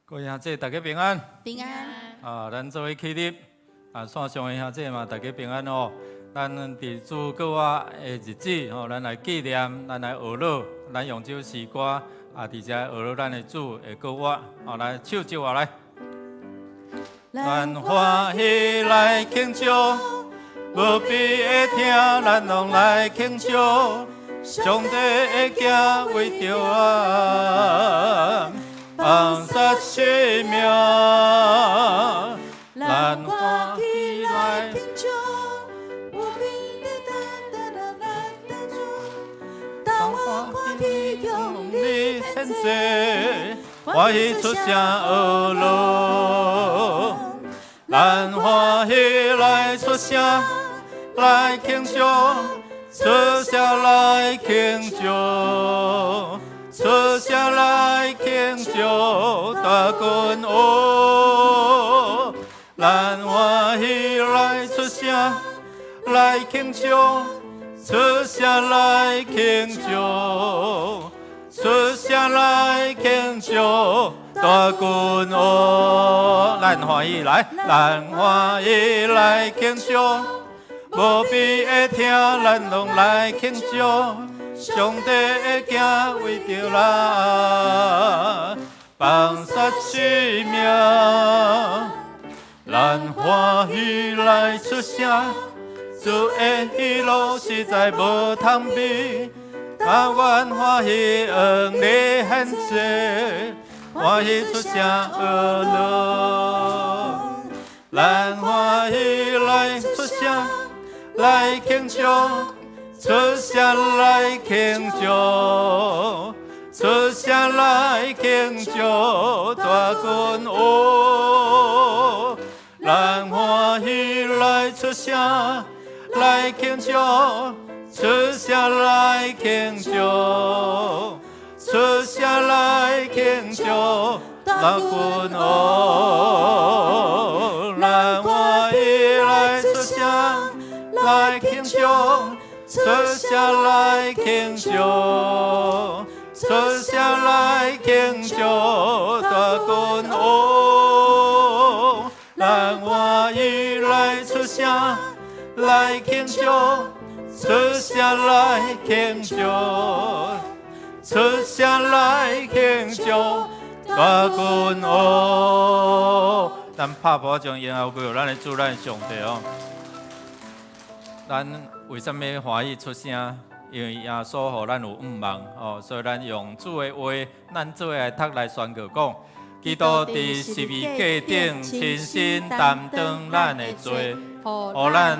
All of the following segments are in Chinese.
各位兄弟，大家平安。平安。咱做伙起立，线上的兄弟嘛，大家平安哦。咱伫主过我的日子吼，咱来纪念，咱来学乐，咱用这首诗歌伫遮学乐咱的主的过我，来手接下来。咱欢喜来庆祝，无比的听，咱拢来庆祝。上帝的家为着我。放下生命，咱欢喜来庆祝，无比的来庆祝。当我欢喜用力献祭，欢喜出声学乐，咱欢喜来出声来庆祝，出声来庆祝。出声来庆祝大君王，咱欢喜来出声来庆祝，出声来庆祝，出声来庆祝大君王，咱欢喜来，咱欢喜来庆祝，无比的听，咱拢来庆祝。上帝的家为着咱，放下生命，咱欢喜来出声。主的喜乐实在无通比，但愿欢喜用力献祭，欢喜出声学乐。咱欢喜来出声来庆祝。出声来庆祝，出声来庆祝大君王，咱欢喜来出声来庆祝，出声来庆祝，出声来庆祝大君王，咱欢喜来出声来庆祝。出声来庆祝，出声来庆祝大君王，咱欢喜来出声来庆祝，出声来庆祝，出声来庆祝大君王。咱拍鼓将烟后归，咱的主，咱的上帝哦。咱为什么欢喜出声？因为耶稣互咱有望哦，所以咱用主的话，咱做来读来宣告讲：基督伫十字架顶亲身担当咱的罪，互咱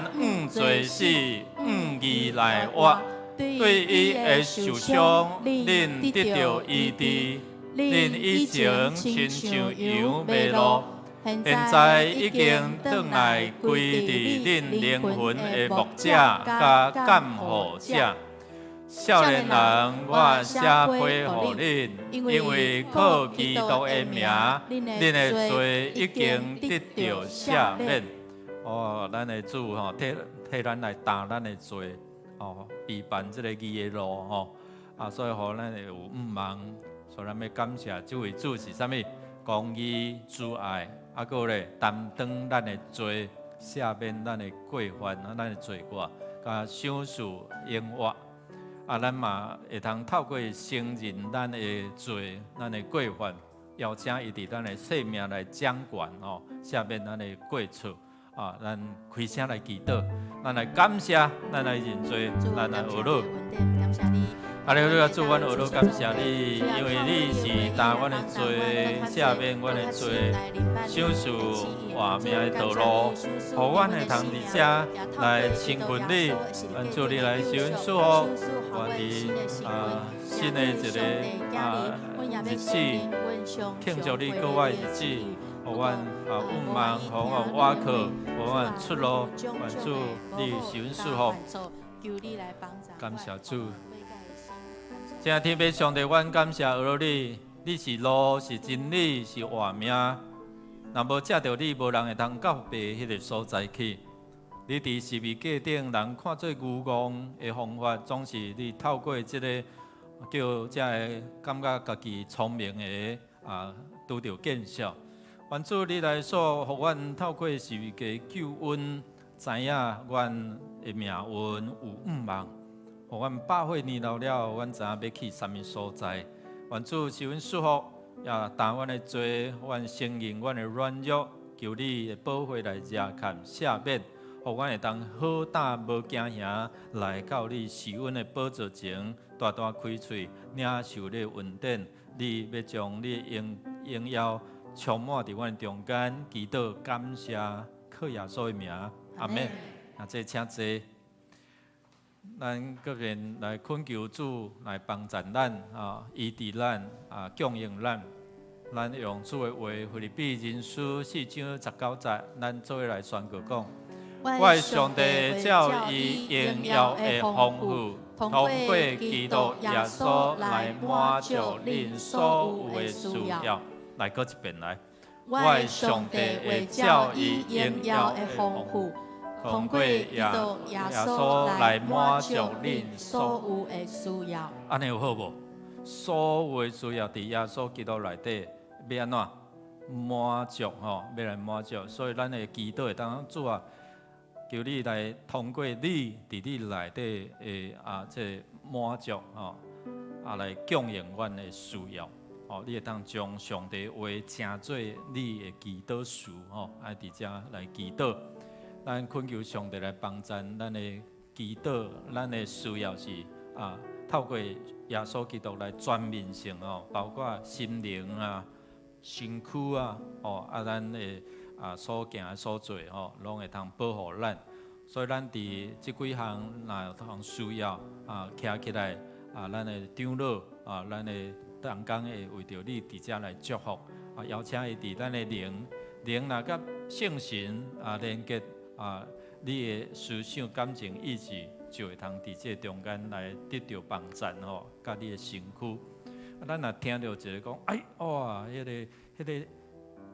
罪死，义来活。对伊的受伤，恁得到医治，恁以前亲像羊迷路。现在已经转来归伫恁灵魂的牧者甲监护者。少年人，我写批互恁，因为靠基督的名，恁的罪已经得到赦免。哦，咱的主吼替咱来担咱的罪，哦，避办这个义的路吼，所以互咱会有望，所以咱要感谢这位主是啥物？公义、慈爱。搁咧担当咱的罪，赦免咱的过犯，咱的罪过，甲赏赐永活。咱嘛会通透过承认咱的罪、咱的过犯，邀请伊伫咱的生命来掌管哦，赦免咱的过错。咱开声来祈祷，咱来感谢，咱来认罪，咱来学乐。哈利路亚，主，阮学乐感谢你，因为你是担阮的罪，赦免阮的罪，赏赐活命的道路，互阮会通伫遮来亲近你，祝你来受恩赐福，愿伫新的一个日子，庆祝你过我的日子，互阮有望，互阮瓦靠，互阮出路，愿主你受恩赐福，感谢主。正天父上帝，阮感谢你，你是路，是真理，是活命。若无借着你，无人会通到白迄个所在去。你伫十字架顶，人看做愚妄的方法，总是你透过这个叫这个感觉家己聪明的拄着见效。愿主你来所，互阮透过十字架救恩，知影阮的命运有毋茫。互阮百岁年老了，阮知影要去什么所在。愿主是阮祝福，也担阮的罪，阮承认阮的软弱，求你的保护来遮看赦免。互阮会当好胆无惊吓，来到你施恩的宝座前，大大开喙，领受你的恩典。你要将你的荣耀充满伫阮中间，祈祷感谢，靠耶稣的名，阿门。那这请坐，咱个人来恳求主来帮助咱医治咱供应咱。咱用主的话，腓立比人书4章19节，咱做伙来宣告讲。我上帝照伊荣耀的丰富，通过基督耶稣来满足恁所有的需要。来，搁一遍来。我上帝会照伊荣耀的丰富，通过基督耶稣来满足恁所有的需要。安尼有好无？所有的需要伫耶稣基督内底，要安怎满足吼？要来满足，所以咱的祈祷会当主啊。求你来通过你伫你内底的这满足来供应阮的需要你会当将上帝话成做你的祈祷书爱伫遮来祈祷。咱恳求上帝来帮助咱的祈祷，咱的需要是透过耶稣基督来全面性包括心灵身躯咱的。所行的所做拢会通保护咱，所以咱伫即几项若有通需要徛起来咱的长老咱的同工会为着你伫遮来祝福邀请伊伫咱的灵若甲圣神连接你的思想感情意志，就会通伫这中间来得到帮助甲你的身躯。咱若听到一个讲，哇，迄个。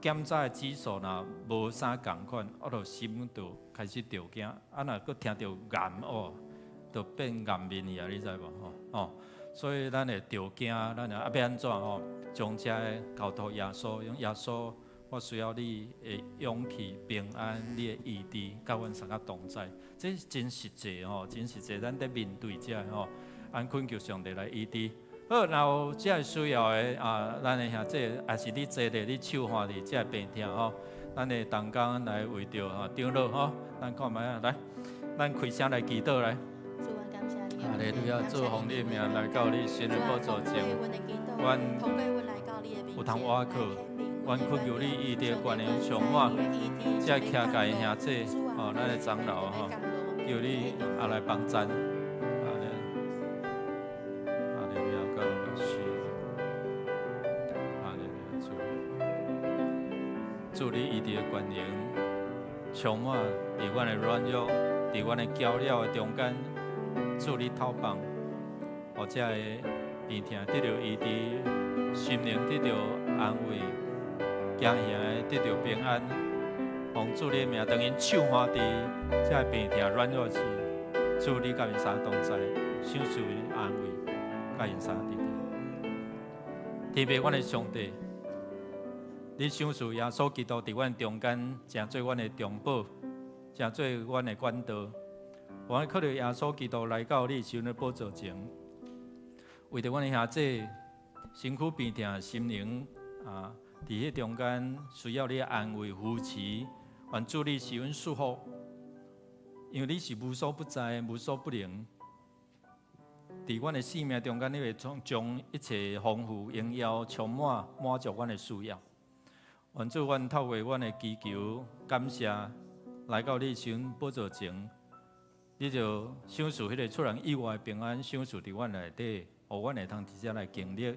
检查的指数若无啥共款，就心就开始着惊。若佫听到癌就变癌面去你知无？所以咱会着惊，咱要安怎将这交托耶稣，用耶稣，我需要你的勇气、平安、你的意志，甲阮三个同在。这真实际真实际，咱在面对这按恳求上帝来医治。好，然后这需要的咱的兄弟，也是你坐咧，你手换伫这病痛咱的同工来为着长老咱看卖来，咱开声来祈祷来。主，我感谢你。哈利路亚，主奉你名来到你神的宝座前，阮有通挖靠，阮恳求你医治观念充满，这徛界兄弟咱的长老求你来帮助。主你医治的观念充满伫阮的软弱，伫阮的骄了的中间，主你透放，或者个病痛得到医治，心灵得到安慰，惊吓的得到平安。奉主你的名，当因手换伫这病痛软弱时，主你甲因三同在，享受因安慰，甲因三伫天父，阮的上帝。你享受耶稣基督伫阮中间，成做阮的中保，成做阮的管道。我靠着耶稣基督来到你神的宝座前，为着阮的兄弟身躯病痛、心灵伫迄中间需要你的安慰扶持。愿主你是阮祝福，因为你是无所不在、无所不能。伫阮的生命中间，你会将一切丰富、荣耀充满，满足阮的需要。愿主，阮透过阮的祈求、感谢，来到你神宝座前，你就享受迄个出人意外的平安，享受伫阮内底，互阮会通直接来经历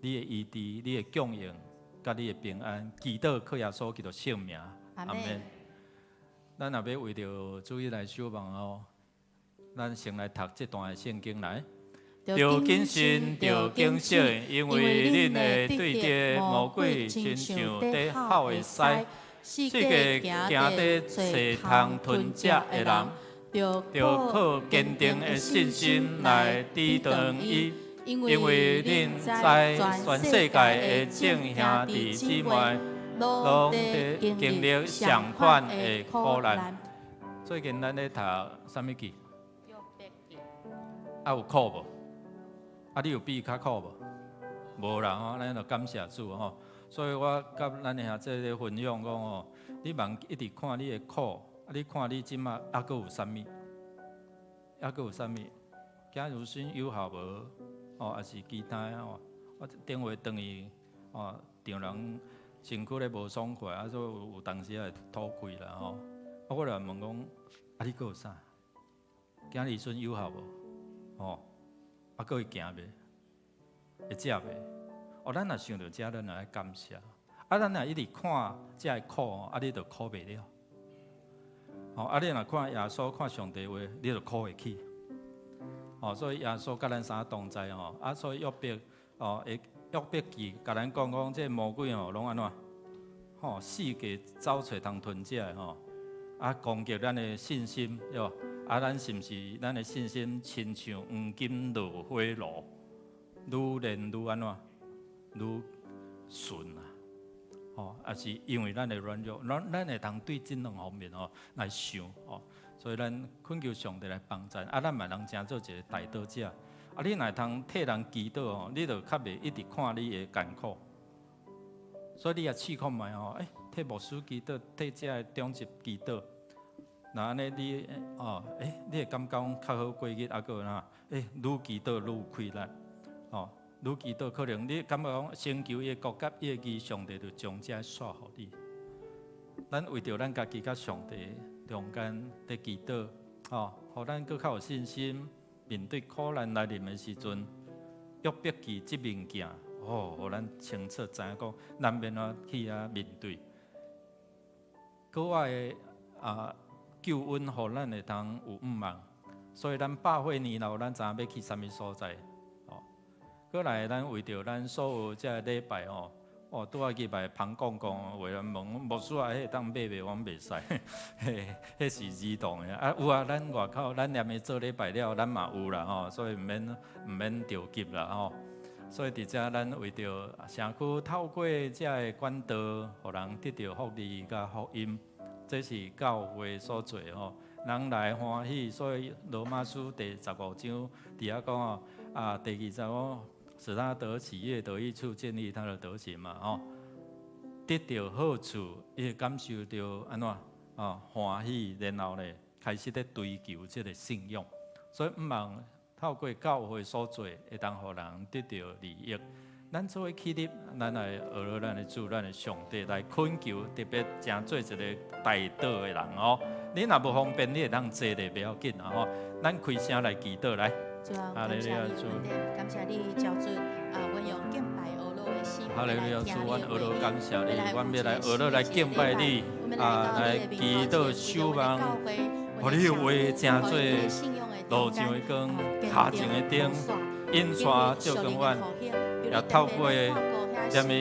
你的医治、你的供应，甲你的平安。祈祷靠耶稣基督圣名，阿门。咱若要为着主伊来守望咱先来读这段的圣经来。着谨慎，着警醒，因为恁的对敌魔鬼亲像在吼的狮，世界行在找通吞食的人，着靠坚定的信心来抵挡伊。因为恁在全世界的众兄弟姊妹，拢在经历相款的苦难。最近咱咧读啥物记？有苦无？你有比较苦无？无啦吼，咱就感谢主吼。所以我甲咱的兄弟咧分享讲吼，你茫一直看你的苦，你看你即马阁有啥物？阁有啥物？假如孙有效无？还是其他吼？我电话转去让人身躯咧无爽快，所以有当时也会吐气啦吼。我来问讲，你阁有啥？今日孙有效无？阁会行袂？会食袂？咱若想到这，咱来感谢。咱若一直看这个苦，你就苦袂了。你若看耶稣、看上帝话，你就苦会起。所以耶稣甲咱三同在所以约伯记甲咱讲这魔鬼拢安怎？四界走找通吞食的攻击咱的信心，咱是毋是咱的信心亲像黄金落火炉，愈炼愈安怎？愈顺啊！也是因为咱的软弱，咱会当对这两方面来想所以咱恳求上帝来帮助，咱嘛能真做一个代祷者。你若通替人祈祷你就较袂一直看你的艰苦。所以你也试看觅替牧师祈祷，替这个长执祈祷。那安尼你你会感觉较好过日，个愈祈祷愈有困难愈祈祷可能你感觉讲成就伊国甲伊的义，上帝就将这煞互你。咱为着咱家己甲上帝中间在祈祷互咱更较有信心，面对苦难来临的时阵，约伯记这物件互咱清楚知影讲，咱免去面对。国外的救恩，互咱会当有毋茫，所以咱百岁年老，咱知影要去啥物所在。过来，咱为着咱所有这礼拜拄仔日来旁讲讲，为人问牧师迄当买袂？我袂使，迄是儿童的有咱外口咱念的做礼拜了，咱嘛有啦所以毋免着急啦所以伫遮咱为着社区透过这个管道，互人得到福利甲福音，这是教会所做人来欢喜。所以罗马书第15章伫遐讲第25。使他得喜悦，得益处，建立他的德行嘛得到好处，伊会感受到安怎欢喜，然后呢开始在追求这个信仰。所以毋茫透过教会所做，会当互人得到利益。咱作为起立，咱来学了咱的主，咱的上帝来恳求，特别正做一个代祷的人你若无方便，你会当坐咧，袂要紧咱开声来祈祷来。主啊，感谢你，感谢你交出阮用敬拜俄罗的心来听你的话语。感谢你，阮要来俄罗来敬拜你，来祈祷守望，互你的话正做路上的光，下前的灯，引带照光阮，也透过什么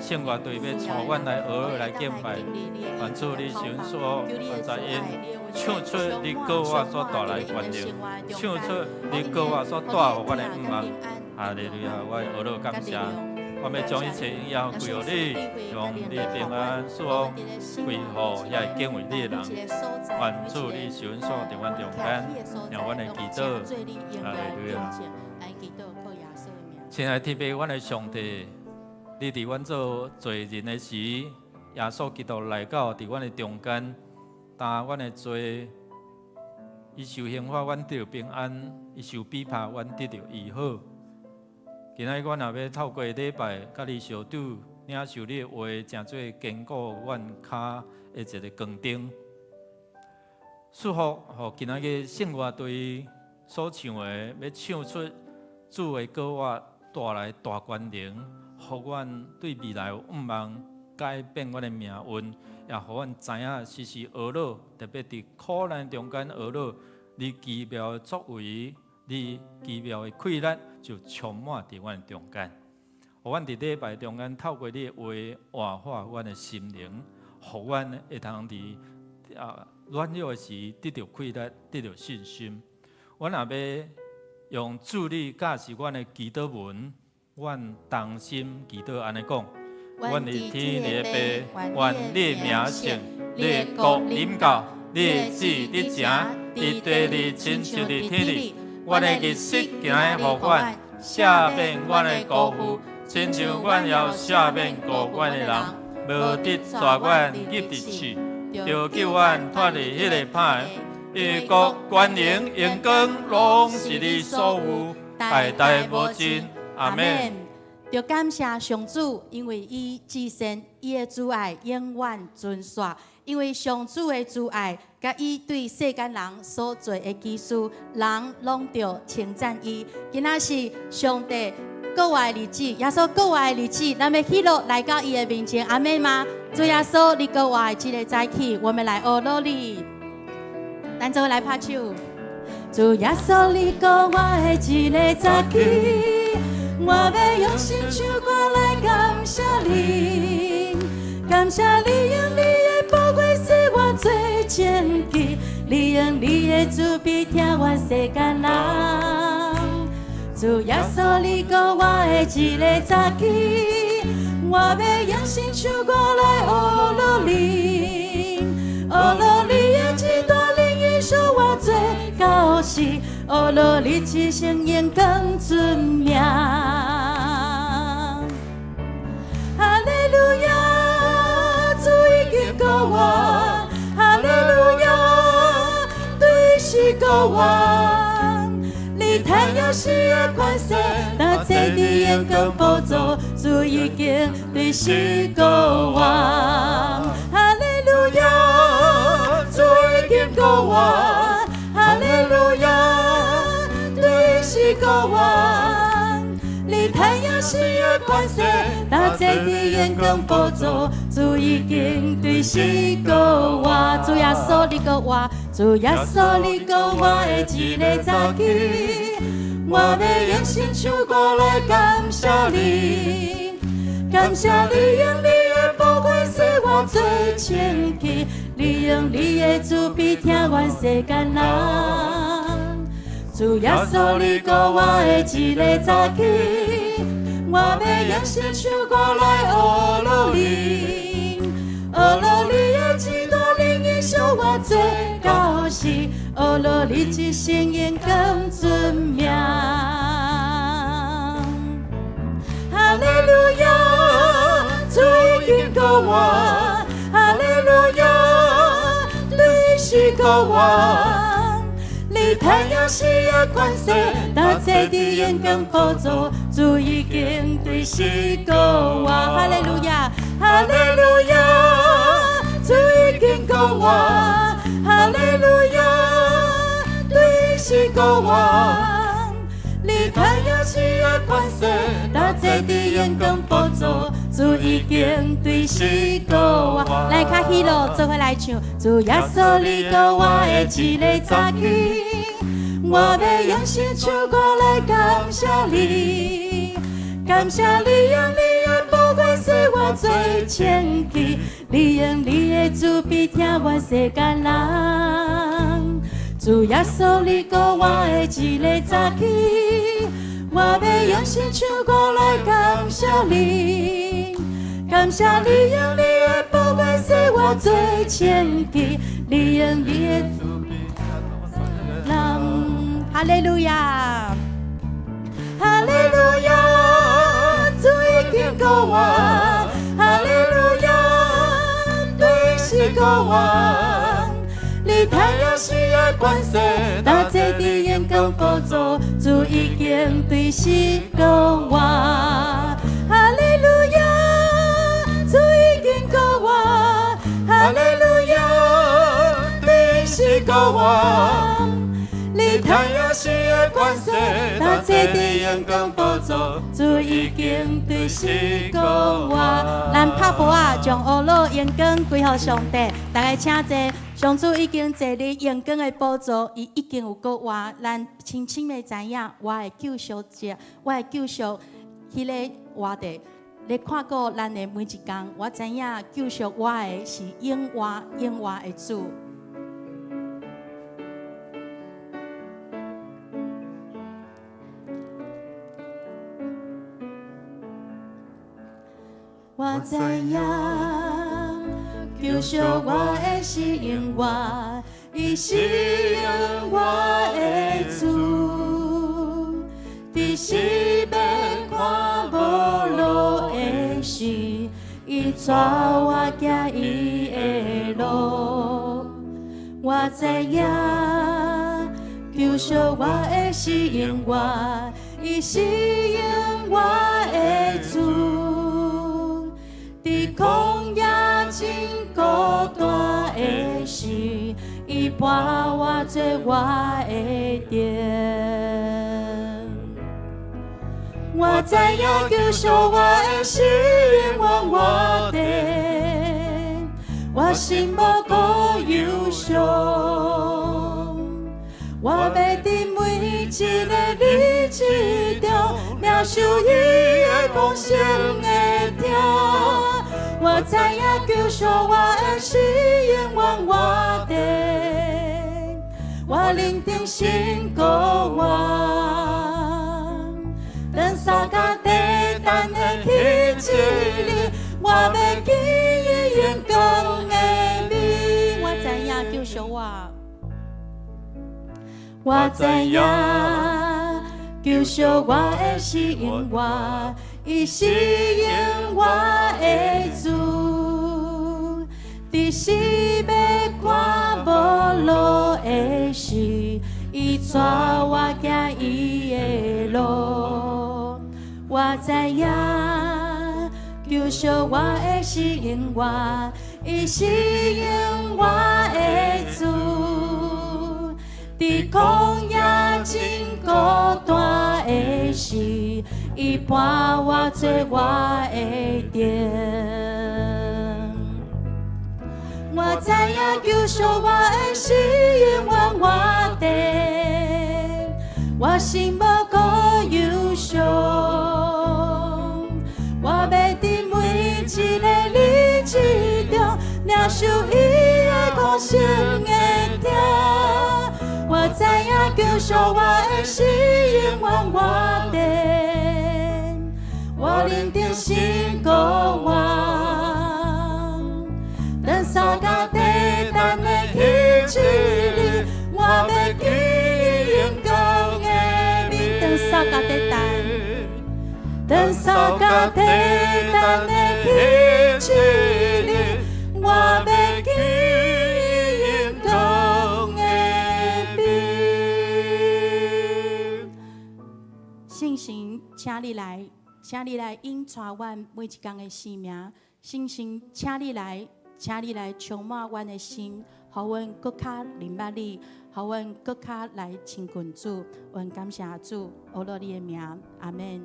圣乐队要带阮来俄罗来敬拜，愿主你神所在因。唱出你告我所带来的权利，唱出你告我所带予我的毋茫。哈利路亚！我俄罗感谢，我要将一切荣耀归予你，用你的平安赐福归乎也会敬畏你的人。愿主你神所在阮中间，让阮的祈祷。哈利路亚！亲爱的天父，阮的上帝，你伫阮做罪人的时，耶稣基督来到伫阮的中间。担阮的罪，伊受刑罚，阮得到平安；伊受逼迫，阮得到医好。今仔阮也要透过礼拜，甲你相拄，领受你的话，诚做坚固阮骹的一个光灯。祝福，互今仔日圣乐队所唱的，要唱出主的歌我带来大权能，互阮对未来有毋茫，改变阮的命运。也互阮知影，时时学老，特别伫苦难中间学老，你奇妙的作为，你奇妙的困难，就充满伫阮中间。互阮伫礼拜中间，透过你的话活化阮的心灵，互阮会通伫软弱的时得到快乐，得到信心。阮也要用助力教是阮的祈祷文，阮同心祈祷安尼讲。阮的天的爸，愿你名圣，你的国临到，你的旨你成，伫地里亲像伫天里。阮的日食今日互阮，赦免阮的辜负，亲像阮也赦免过阮的人，无得带阮入地去，就救阮脱离迄个歹。伊国权能荣光，拢是你所有，代代无尽。阿们。就感谢上主，因为伊至善，伊的慈爱永远存续。因为上主的慈爱，甲伊对世间人所做的奇事，人拢着称赞伊。今仔是上帝国外的日子，耶稣国外的日子，咱要喜乐来到伊的面前，阿们吗？主耶稣，你国外这个早起，我们来学努力，咱做来拍手。主耶稣，你国外的这个早起。我要用心唱歌来感谢你，感谢你用你的宝贵使我做前期，你用你的慈悲听我世间人。主耶稣，你给我的一个早起，我要用心唱歌来学努力，学努力的一段灵意使我最高兴。哦，罗你一生永更存命，哈利路亚，主已经救我，哈利路亚，对是救我，你太阳是的款式，那这地永更宝座，主已经对是救我，哈利路亚，主已经救我，哈利路亚。是国王，你太阳是的款式，那这地永更宝座，主已经对是国王。主耶稣你国我，主耶稣你国我的一个早起，我要用心唱歌来感谢你，感谢你用你的宝贵使我做前期，你用你的慈悲听阮世间人。主耶稣，你给我的一个早起，我要用心唱歌来学努力，学努力的一段灵意使我最高兴，学努力一生永更存命。哈利路亚，主已经救我，哈利路亚，你是救我。你太阳是的款式，那这地永更宝座，主已经对是救我。哈利路亚，哈利路亚，主已经救我，哈利路亚，对是救我。你太阳是的款式，那这地永更宝座，主已经对是救我。来，较喜乐，做伙来唱。主耶稣，你给我的一个早起。我要用心唱歌来感谢你，感谢你用你的宝贵使我做前期，你用你的慈悲听阮世间人。主耶稣，你给我的一个早起，我要用心唱歌来感谢你，感谢你用你的宝贵使我做前期，你用你的慈悲人。哈利路亚，哈利路亚，主已经救我，哈利路亚，对是救我。你太阳是的款式，那这地永更宝座，主已经对是救我。哈利路亚，主已经救我，哈利路亚，对是救我。你太阳是的款式，那这地永更宝座，主已经对是救我。咱拍鼓啊，将恶乐永更归予上帝。大家请坐，上主已经坐伫永更的宝座，伊已经有过我。咱清清的知影，我的救赎者，我的救赎，迄个活地。你看过咱的每一天，我知影救赎我的是永活永活的主。我知影，救赎我的是因我，伊是因我的主。伫时要看无路的时，伊带我行伊的路。我知影，救赎我的是因我，伊是因我的主。伫曠野真孤单的时，伊伴我做我的灯。我知影救赎我的是因我的，我心无可忧伤。我要伫每一个日子中，领受伊的丰盛的疼。我知影救赎我的是因我的，我认定信过我。等三甲地等的日子里，我要记伊阳光的美。我知影救赎我，我知影救赎我的是因我，伊是因我的主。伫时要看无路的时，伊带我行伊的路。我知影救赎我的是因我，伊是因我的主。伫曠野真孤单的时，伊伴我做我的灯。我知影救赎我的是因我的，我心无可忧伤。我要伫每一个日子中，领受伊的丰盛的疼。我知影救赎我的是因我的，我认定信过我。等三甲地等的日子里，我要记伊阳光的美。等三甲地等。等三甲地等的日子里，我要记阳光的美。信心，请你来，请你来引带阮每一天的生命。信心，请你来，请你来充满阮的心，互阮搁较明白你，互阮搁较来亲近主。阮感谢主，阿罗你的名，阿门。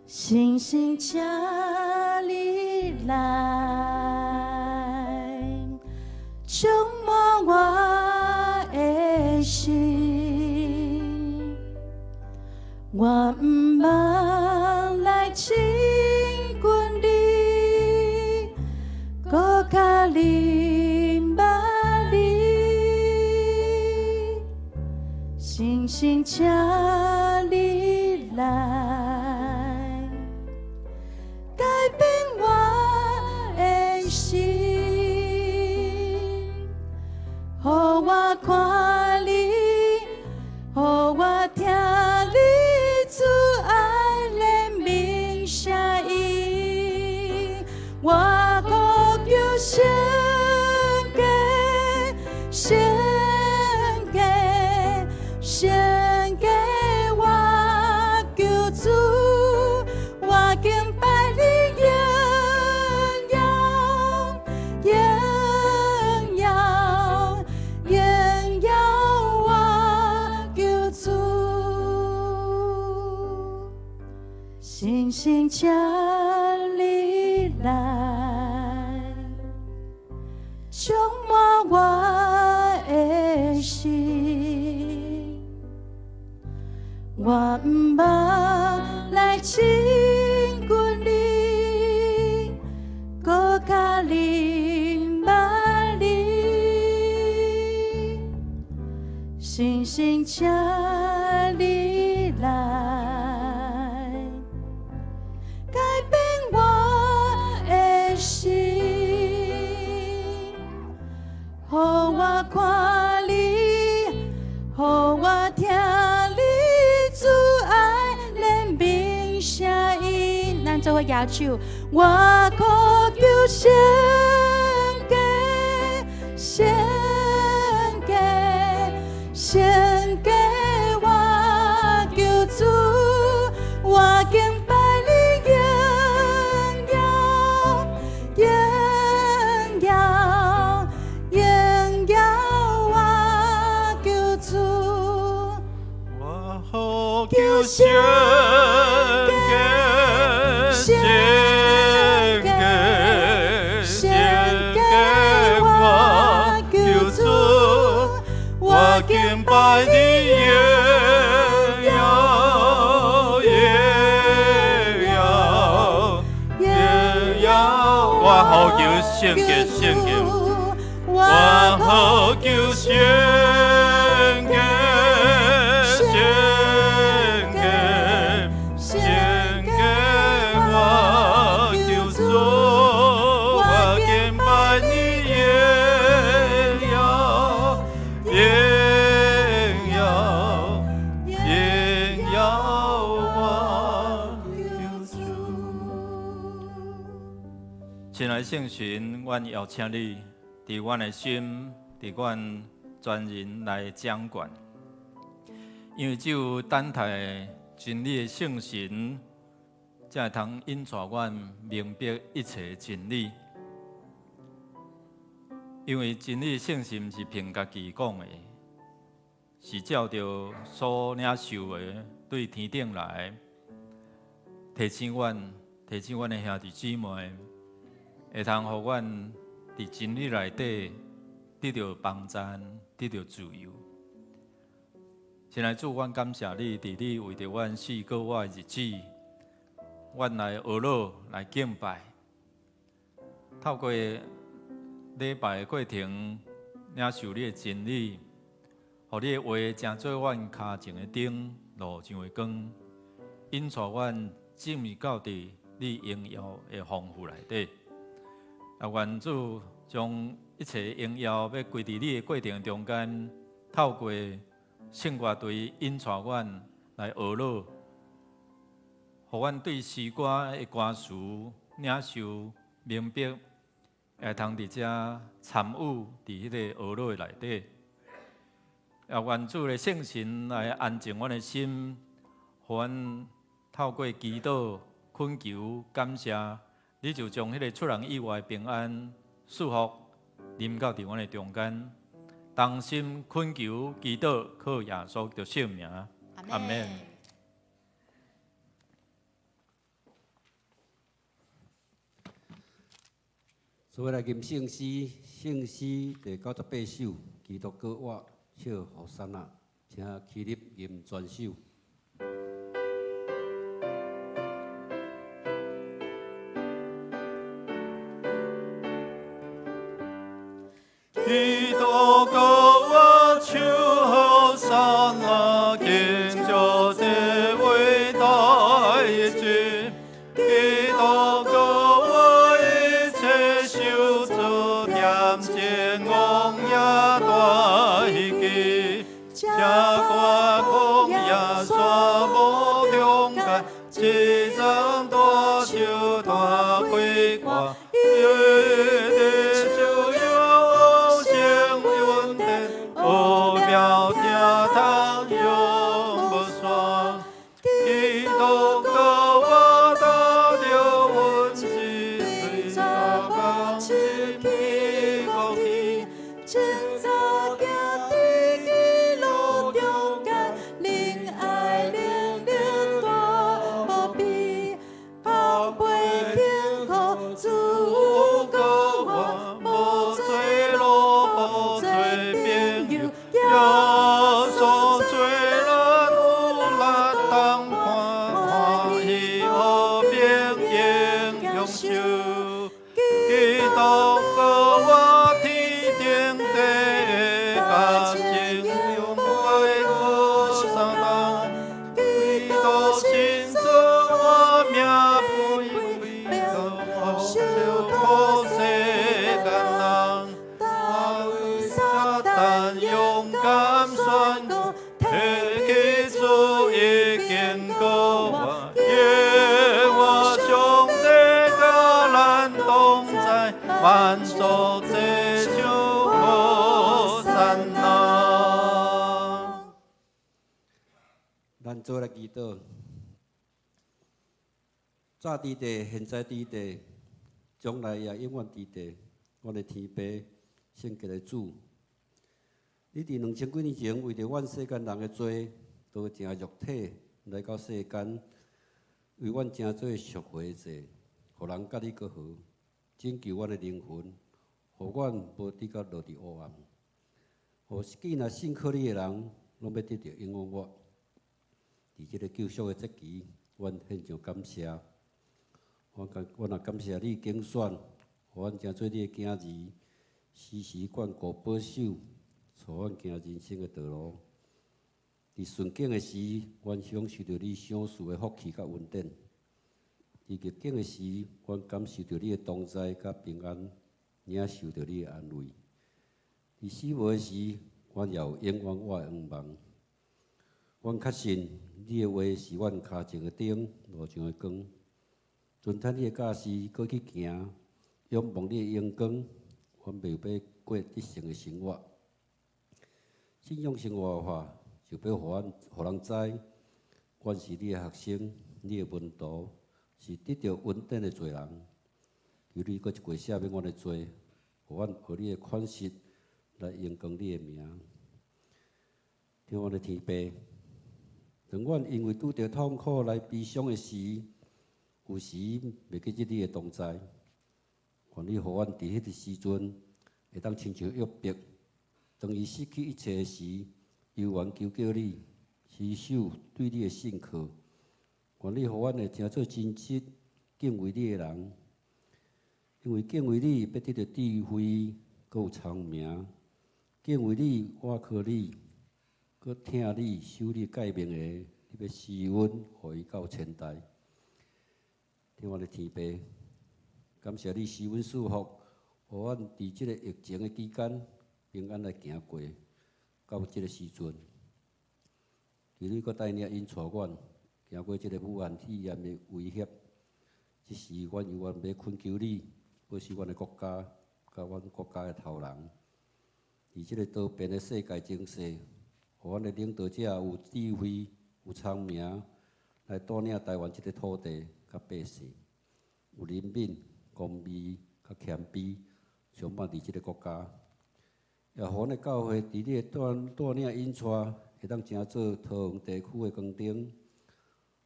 星星，请你来，充满我的心。我不茫来亲近你，搁较明白你。星星，请你来，改变我的心，予我看你，予我听你慈爱的名声音，我呼求献给，献给，献给我救主。我敬拜你，荣耀，荣耀我救主。星星，请你来，充满我的心。我不茫来亲近你，搁较明白你。星星，请咱做伙摇手，我渴求献给，献给，献给我救主，我敬拜你荣耀，荣耀，荣耀我救主。我好求献给，献给，献给我救主，我敬拜你荣耀，荣耀，荣耀。我好求献给，献给，我好求献给。亲爱圣神，阮邀请你伫阮的心，伫阮全人来掌管，因为只有等待真理的圣神，才会通引带阮明白一切真理。因为真理的圣神是凭家己讲的，是照着所领受的对天顶来提醒阮的兄弟姊妹。会通互阮伫真理内底得到帮助，得到自由。先来主，阮感谢你，伫你为着阮4个月的日子，阮来学乐来敬拜。透过礼拜的过程，领受你的真理，互你的话成做阮脚前的灯，路上的光，引带阮进入到伫你荣耀的丰富内底。愿主将一切荣耀要归伫你的过程中间，透过圣乐队引带阮来学乐，互阮对诗歌的歌词领受明白，会通伫遮参与伫迄个学乐内底。也愿主的圣神来安静阮的心，互阮透过祈祷、恳求、感谢。你就将迄个出人意外的平安、祝福临到伫阮的中间，同心恳求、祈祷，靠耶稣的圣名，阿门。所以来吟圣诗，圣诗第98首，基督歌我笑和散那，请起立吟全首。基督歌我唱好山那，敬祝这伟大的主。基督歌我一切受主念前王也大喜，这歌讲耶稣无中间，一张大手大归歌。我在，万族追求和善那。咱做来祈祷，早伫地，现在伫地，将来也永远伫地。我的天父，圣洁的主，你伫2000几年前为着阮世间人的罪，道成肉体来到世间，为阮成做赎回者，互人甲你搁好，拯救阮的灵魂，互阮无伫甲落伫黑暗。互既若信靠你的人，拢要得到永远活。伫即个救赎的节期，阮献上感谢。我也感谢你拣选，互阮成做你的囝儿，时时眷顾保守，带阮行人生的道路。伫顺境的时，阮享受着你赏赐的福气甲稳定；伫逆境的时，阮感受着你的同在甲平安，领受着你的安慰。伫死亡的时，阮也有永远活的盼望。阮确信你的话是阮脚前的灯，路上的光。遵趁你的教示，过去行，仰望你的阳光，阮袂要过得胜的生活。信仰生活化，就要互人知，阮是你的学生，你的门徒，是得到稳定的罪人。求你搁一过赦免阮的罪，互阮学你的款式来荣光你的名。听阮的天父，当阮因为拄着痛苦来悲伤的时，有时袂记得你的同在。愿你互阮伫迄个时阵，会当亲像约伯，当伊失去一切的时，犹原求叫你，持守对你的信靠。愿你互阮会成做真实敬畏你的人，因为敬畏你，要得到智慧，搁有聪明。敬畏你，倚靠你，搁听你，守你诫命的，你要施恩，互伊到千代。听我的天父，感谢你施恩赐福，互阮伫即个疫情的期间平安来行过，到即个时阵，求你搁带领引带阮行过即个武汉肺炎的威胁。即时，阮犹原要恳求你，保守阮的国家，甲阮国家的头人。伫即个多变的世界情势，互阮的领导者有智慧、有聪明，来带领台湾即个土地甲百姓，有人民、公义甲谦卑，充满伫即个国家。也互阮的教会伫你的带领引带，会当成做桃园地区的光灯，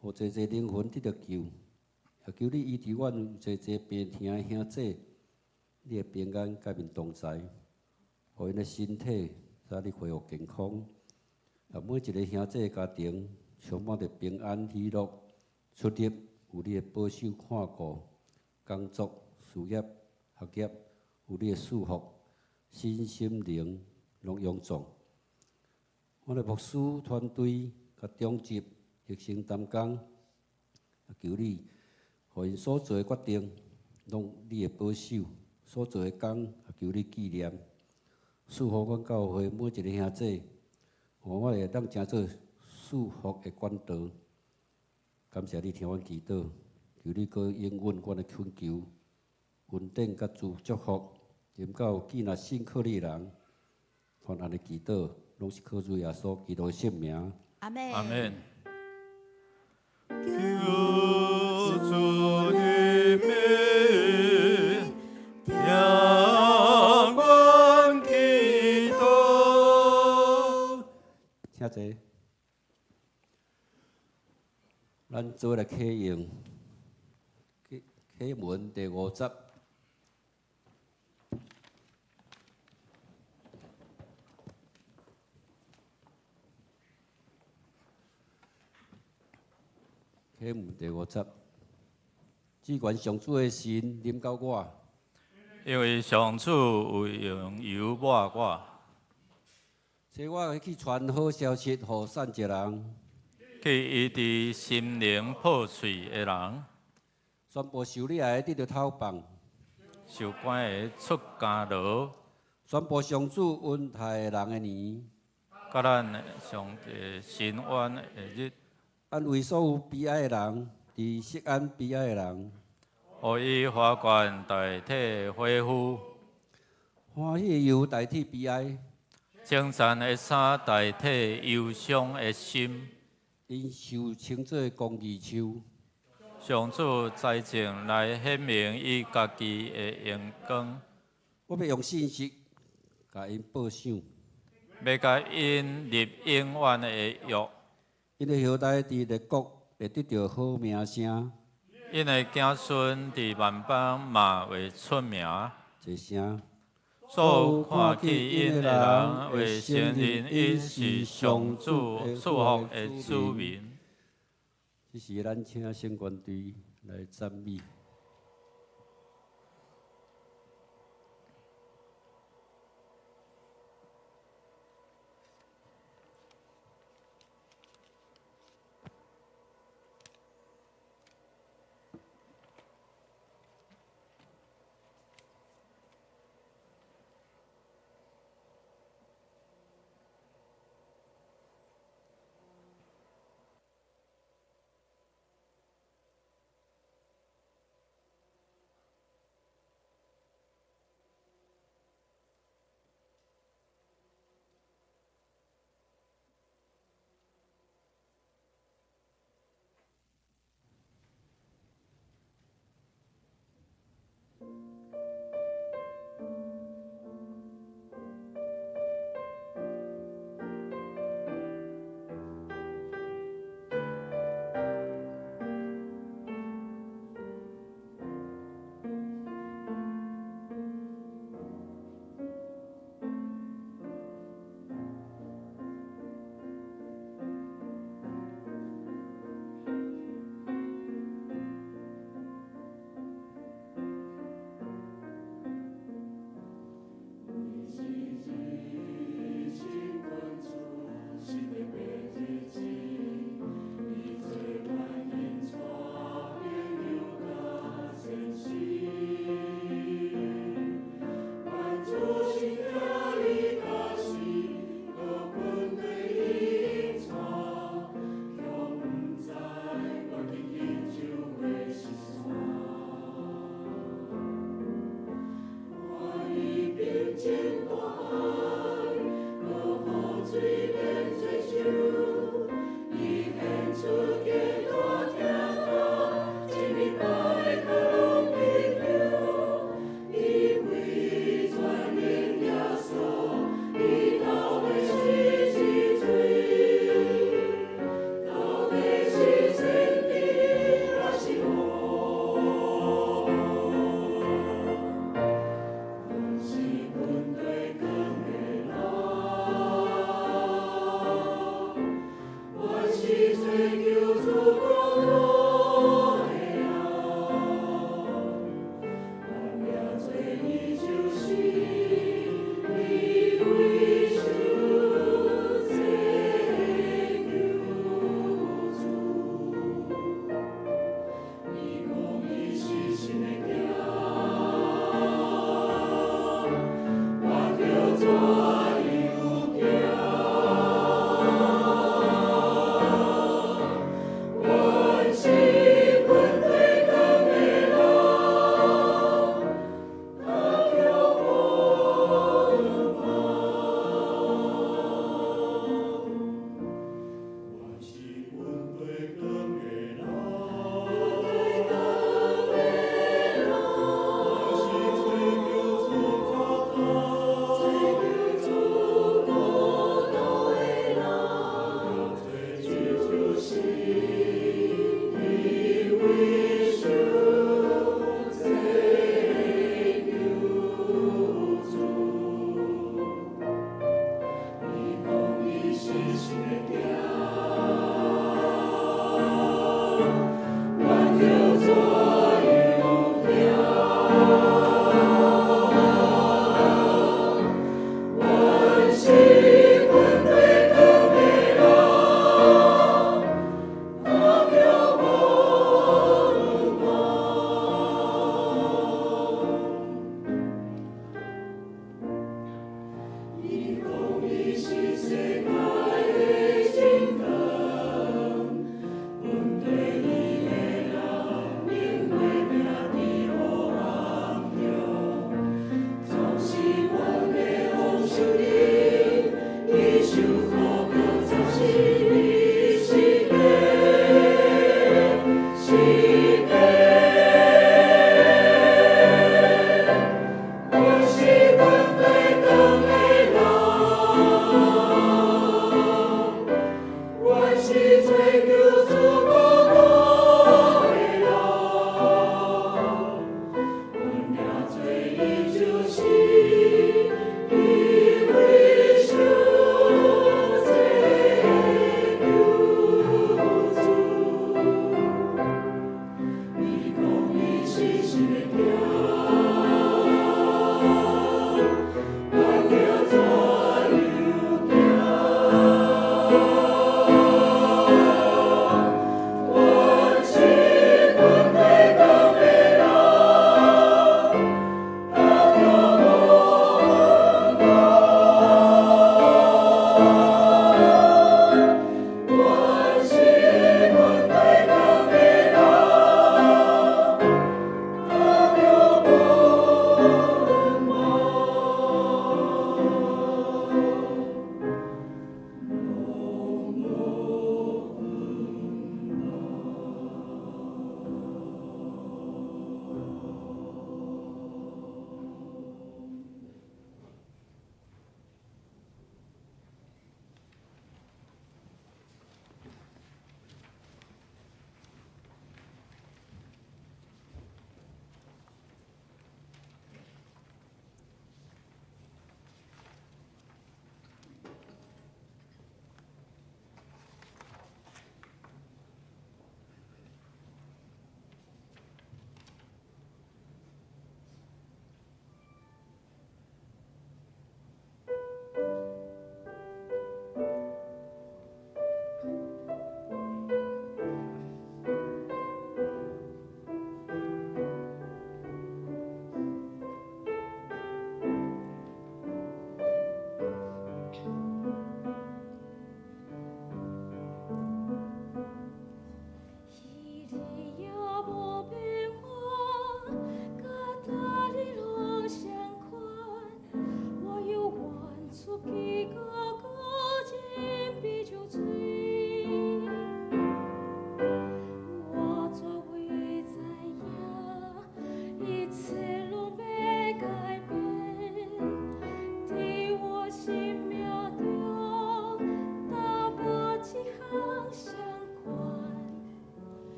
互济济灵魂得到救。也求你医治阮济济病痛的兄弟，你的平安甲面同在，互因的身体早日恢复健康。也每一个兄弟的家庭充满着平安喜乐，出入有你的保守看顾，工作、事业、学业有你的祝福，身心灵拢永壮。我的牧师团队甲长职热心担工，也求你，互因所做的决定，拢你的保守；所做的工，也求你纪念。祝福阮教会每一个兄弟，互我会当成做祝福的管道。感谢你听阮祈祷，求你搁应允阮的恳求，稳定甲祝福，临到既若信靠你的人，凡安尼祈祷，拢是靠主耶稣基督的圣名。阿门。阿门。求主的名，听阮祈祷。请坐。咱做来启用启文第50。启文第50，只愿上主的神临到我，因为上主有用油抹我，使我去传好消息，互善一人，去医治心灵破碎的人，宣布受理的得到透放，受关的出监牢，宣布上主恩待的人的年，甲咱上帝伸冤的日，安慰所有悲哀的人，伫锡安悲哀的人，互以花冠代替恢复，欢喜忧代替悲哀，称赞的衫代替忧伤的心。因受称作公义树，上主在前来显明伊家己的荣光，我要用信息甲因报赏，要甲因立永远的约。因的后代伫列国会得到好名声，因的子孙伫万邦嘛会出名。一声。所看见因的人会承认因是上主祝福的子民。这是咱请圣官队来赞美。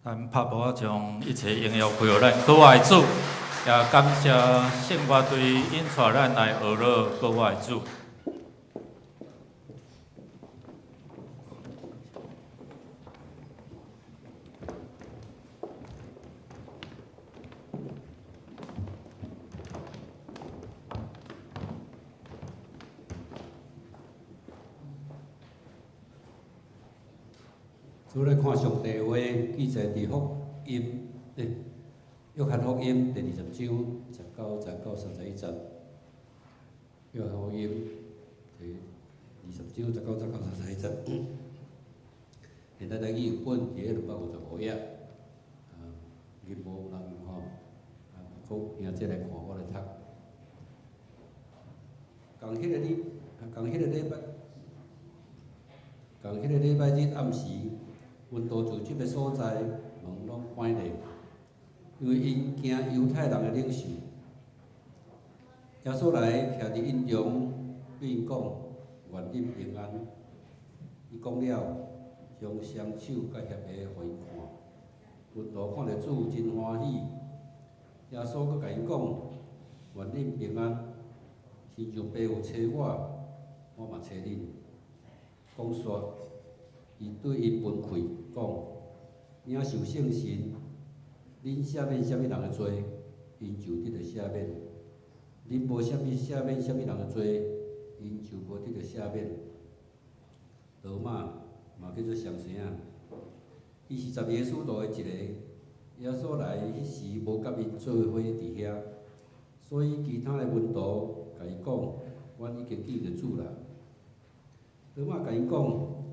咱拍无将一切荣耀归予咱各位主，也感谢圣乐队引带咱来学乐各位主。主来看上帝话，记载伫福音，约翰福音第20章19、19、31节。约翰福音第20章19、19、31节。现在台语有本伫咧255页，日无人吼，搁兄弟来看，我来读。共迄个礼拜日暗时。阮多住即个所在，门拢关咧，因为因惊犹太人的领袖。耶稣来徛伫因中，对因讲：愿恁平安。伊讲了，将双手甲协下互因看。门徒看到主真欢喜。耶稣阁甲因讲：愿恁平安。亲像爸有找我，我嘛找恁。讲说。伊对因分开讲：领受圣神，恁赦免啥物人的罪，因就得着赦免；恁无赦免啥物人的罪，因就无得着赦免。罗马嘛叫做双生啊，伊是10个使徒的一个。耶稣来迄时无甲因做伙伫遐，所以其他的门徒甲伊讲：阮已经见着主啦。罗马甲因讲。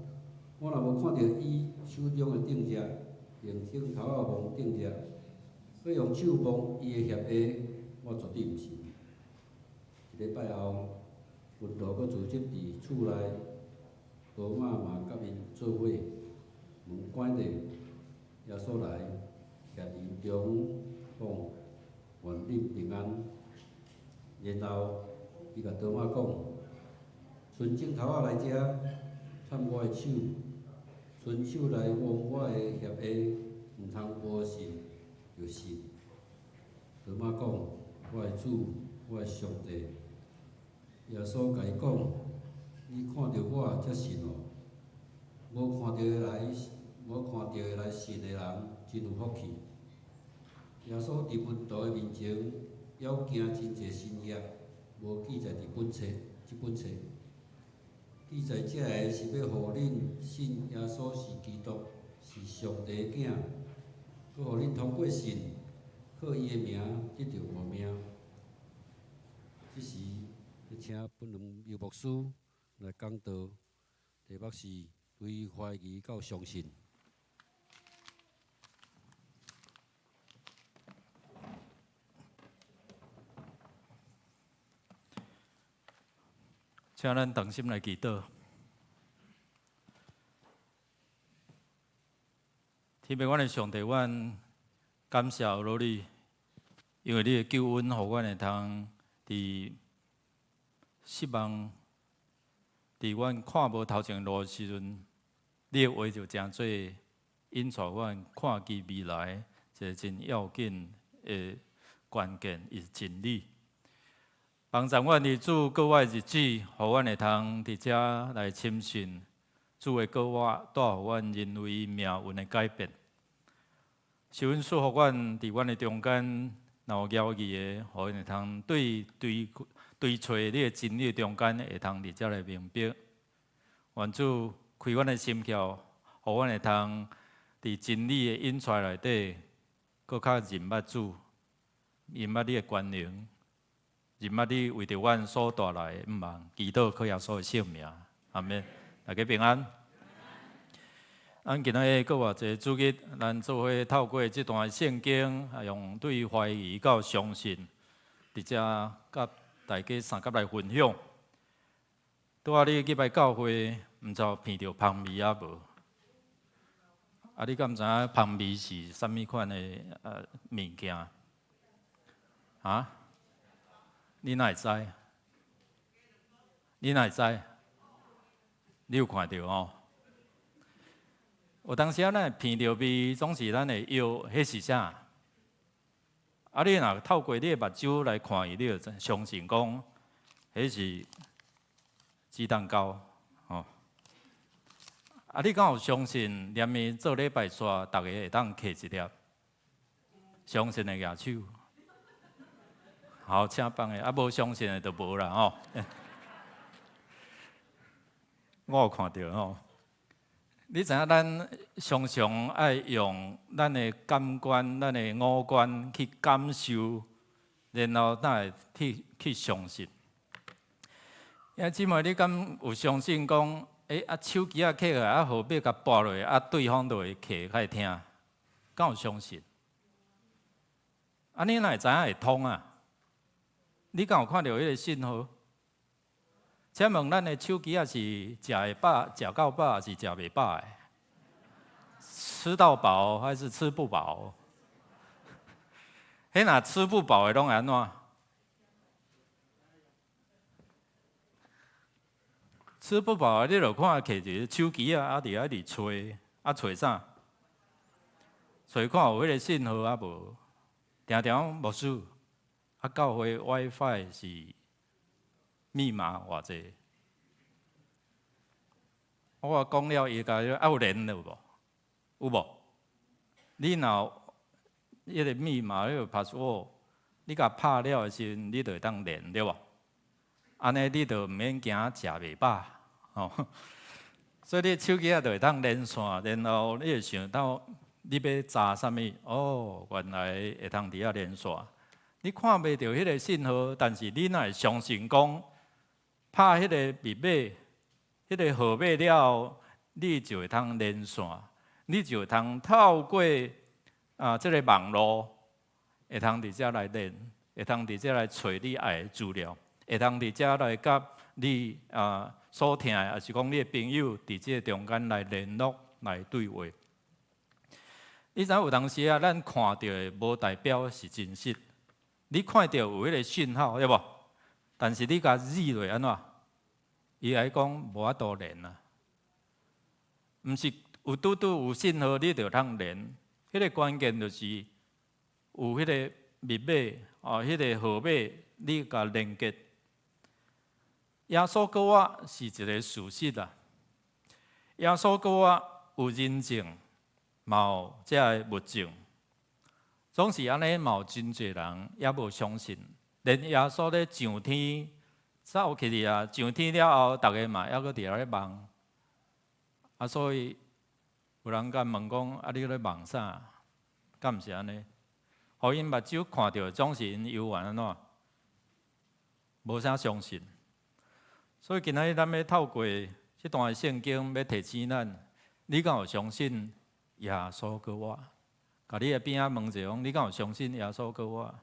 我若无看到伊手中的钉子，用顶头仔摸钉子，佮用手摸伊的鞋下，我绝对毋信。一礼拜后，门徒佮聚集伫厝内，罗马嘛甲因做伙，门关咧，耶稣来，徛伫因中，讲：愿恁平安。然后，伊甲多马讲：伸指头仔来遮，探我的手。伸手来摸我的鞋下，毋通无信就信。多马讲：我的主，我的上帝。耶稣甲伊讲：你看到我才信哦，无看到的来信的人真有福气。耶稣伫门徒的面前，要行真济新约，无记载即本册。记载遮个是要互恁信耶稣是基督，是上帝的囝，佮互恁通过信，靠伊的名得着活命。即时，要请本人刘牧师来讲道，题目是对怀疑到相信。请咱同心来祈祷。天父，阮的上帝，阮感谢有你，因为你的救恩，互阮会通伫失望，伫阮看无头前路的时阵，你的话就真做引带阮看见未来，一个真要紧的关键，是真理。帮助阮的主各位日子，互阮会通伫遮来深信主的告我带互阮人为命运的改变。是阮赐互阮伫阮的中间，若有妖异的，互因会通对找你的真理中间，会通伫遮来明白。愿主开阮的心窍，互阮会通伫真理的引带内底，搁较认捌主，认捌你的权能。认捌你为着阮所带来的毋望，祈祷靠耶稣的性命，阿免，大家平安。咱今仔日搁偌济主日，咱做伙透过这段圣经，用对怀疑到相信，伫遮甲大家三甲来分享。拄仔你去拜教会，毋知骗着香味啊无？啊，你敢知影香味是啥物款的物件？啊？你哪会知？你哪会知？你有看到哦？有当时啊，咱闻到味，总是咱会摇，迄是啥？啊，你若透过你的目睭来看伊，你就相信讲，迄是鸡蛋糕哦。啊，你敢有相信念伊做礼拜煞，逐个会当摕一粒？相信的举手。好，请放下。啊，无相信的就无啦吼。我有看到吼。你知影咱常常爱用咱的感官、咱的五官去感受，然后才会去相信。因为姊妹，你敢有相信讲，手机啊摕来，号码甲拨落，对方就会摕开听？敢有相信？你哪会知影会通啊？你敢有看到迄个信号？请问咱的手机啊是食会饱、食到饱，还是食袂饱的？吃到饱还是吃不饱？迄若吃不饱的拢安怎？吃不饱的你就看摕一个手机啊，伫遐伫找啥？找看有迄个信号啊无？常常牧师教会 WiFi 是。密码偌济？我讲了，伊甲有连了无？有无？你若迄个密码迄个 password， 你甲拍了的时，你就会当连对无？安尼你就毋免惊食袂饱哦。所以你手机啊就会当连线，然后你会想到你要查啥物？哦，原来会当伫遐连线。你看袂到迄个信号，但是你若会相信讲。拍迄个密码，迄个号码了，你就会通连线，你就会通透过这个网络，会通伫遮来连，会通伫遮来找你爱的资料，会通伫遮来甲你所听的，还是讲你的朋友伫这中间来联络、来对话。你知有当时啊，咱看到的无代表是真实，你看到有迄个讯号，对无？但是你甲字落安怎？伊来讲无法度连啊，毋是有拄有信号，你就通连。迄个关键就是有迄个密码迄个号码，你甲连接。耶稣跟我是一个事实啊，耶稣跟我有人证，嘛有这个物证，总是安尼，嘛有真侪人也无相信。连耶稣咧上天走去哩啊，上天了后，大家嘛还阁伫咧梦。所以有人甲问讲：你咧梦啥？敢毋是安尼？互因目睭看到，总是因游玩安怎？无啥相信。所以今仔日咱要透过这段圣经，要提醒咱：你敢有相信耶稣跟我？甲你的边仔问者讲：你敢有相信耶稣跟我？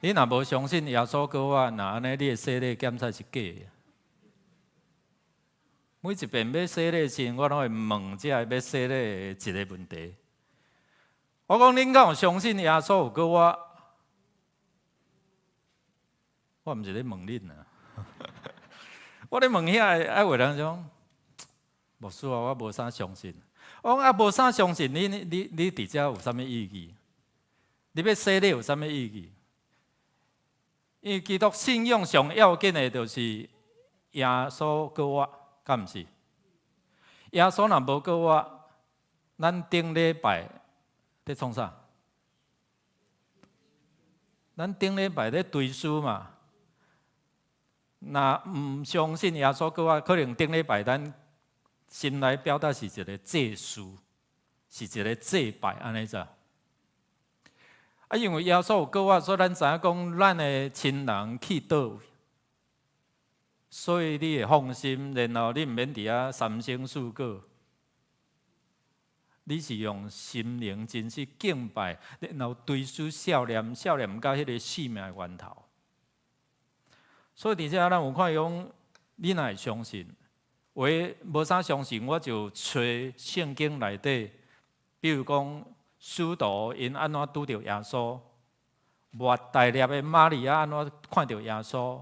你若无相信耶稣跟我，那安尼你的洗礼检测是假的。每一遍要洗礼前，我拢会问这要洗礼的一个问题。我讲恁敢有相信耶稣有跟我？我毋是咧问恁啊，我咧问遐个有人讲，牧师啊，我无啥相信。我讲无啥相信，你伫遮有啥物意义？你要洗礼有啥物意义？因为基督信仰上要紧的，就是耶稣跟我，敢毋是？耶稣若无跟我，咱顶礼拜在创啥？咱顶礼拜在追思嘛。若毋相信耶稣跟我，可能顶礼拜咱心内表达是一个祭祀，是一个祭拜安尼咋？因为耶稣有跟我，所以咱知影讲，咱的亲人去倒位，所以你会放心，然后你毋免伫遐三生四果，你是用心灵真实敬拜，然后追思少年到迄个生命的源头。所以伫遮咱有看讲，你若会相信，无啥相信，我就找圣经内底，比如讲使徒因安怎拄着耶稣，抹大粒的玛利亚安怎看到耶稣。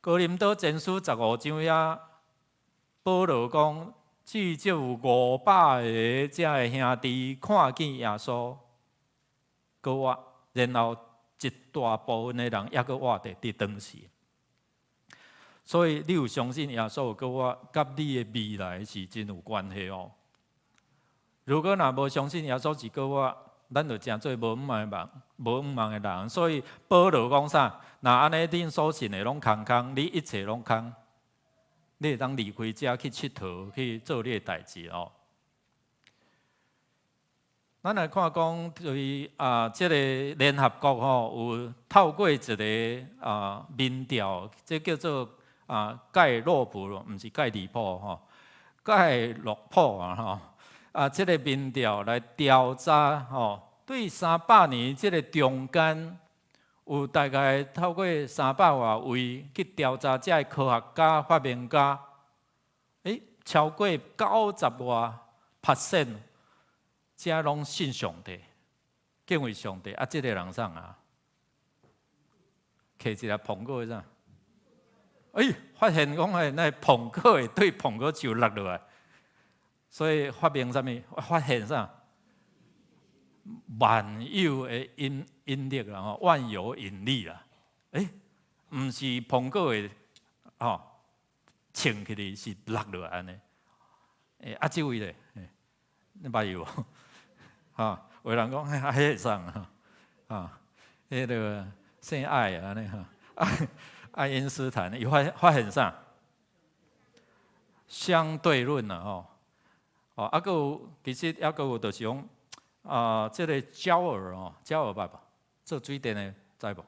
哥林多前书15章也，保罗讲，至少有500个这的兄弟看见耶稣，搁活，然后一大部分的人也搁活伫当时。所以你有相信耶稣搁活，甲你的未来是真有关系哦。如果若无相信耶稣是搁活，咱就诚做无五忙的人。所以保罗讲啥？若安尼恁所信的拢空空，你一切拢空，你会当离开遮去佚佗，去做你的代志哦。咱来看讲，对即个联合国有透过一个民调，这叫做盖洛普，毋是盖利普盖洛普这个民调来调查对300年这个中间，有大概透过300外位去调查这个科学家、发明家，超过90外%，这拢信上帝，敬畏上帝。这个人啥啊？摕一粒苹果啥？发现讲那苹果会对苹果树落落来，所以发明啥物？发现啥？万有的引力啦，万有引力啦。毋是苹果会撑起嚟，是落落来安尼。这位咧，你捌有有人讲迄会送迄个姓爱安尼爱因斯坦伊发现啥？相对论啦还有其实还有就是讲这个焦耳焦耳捌无？做水电的知无？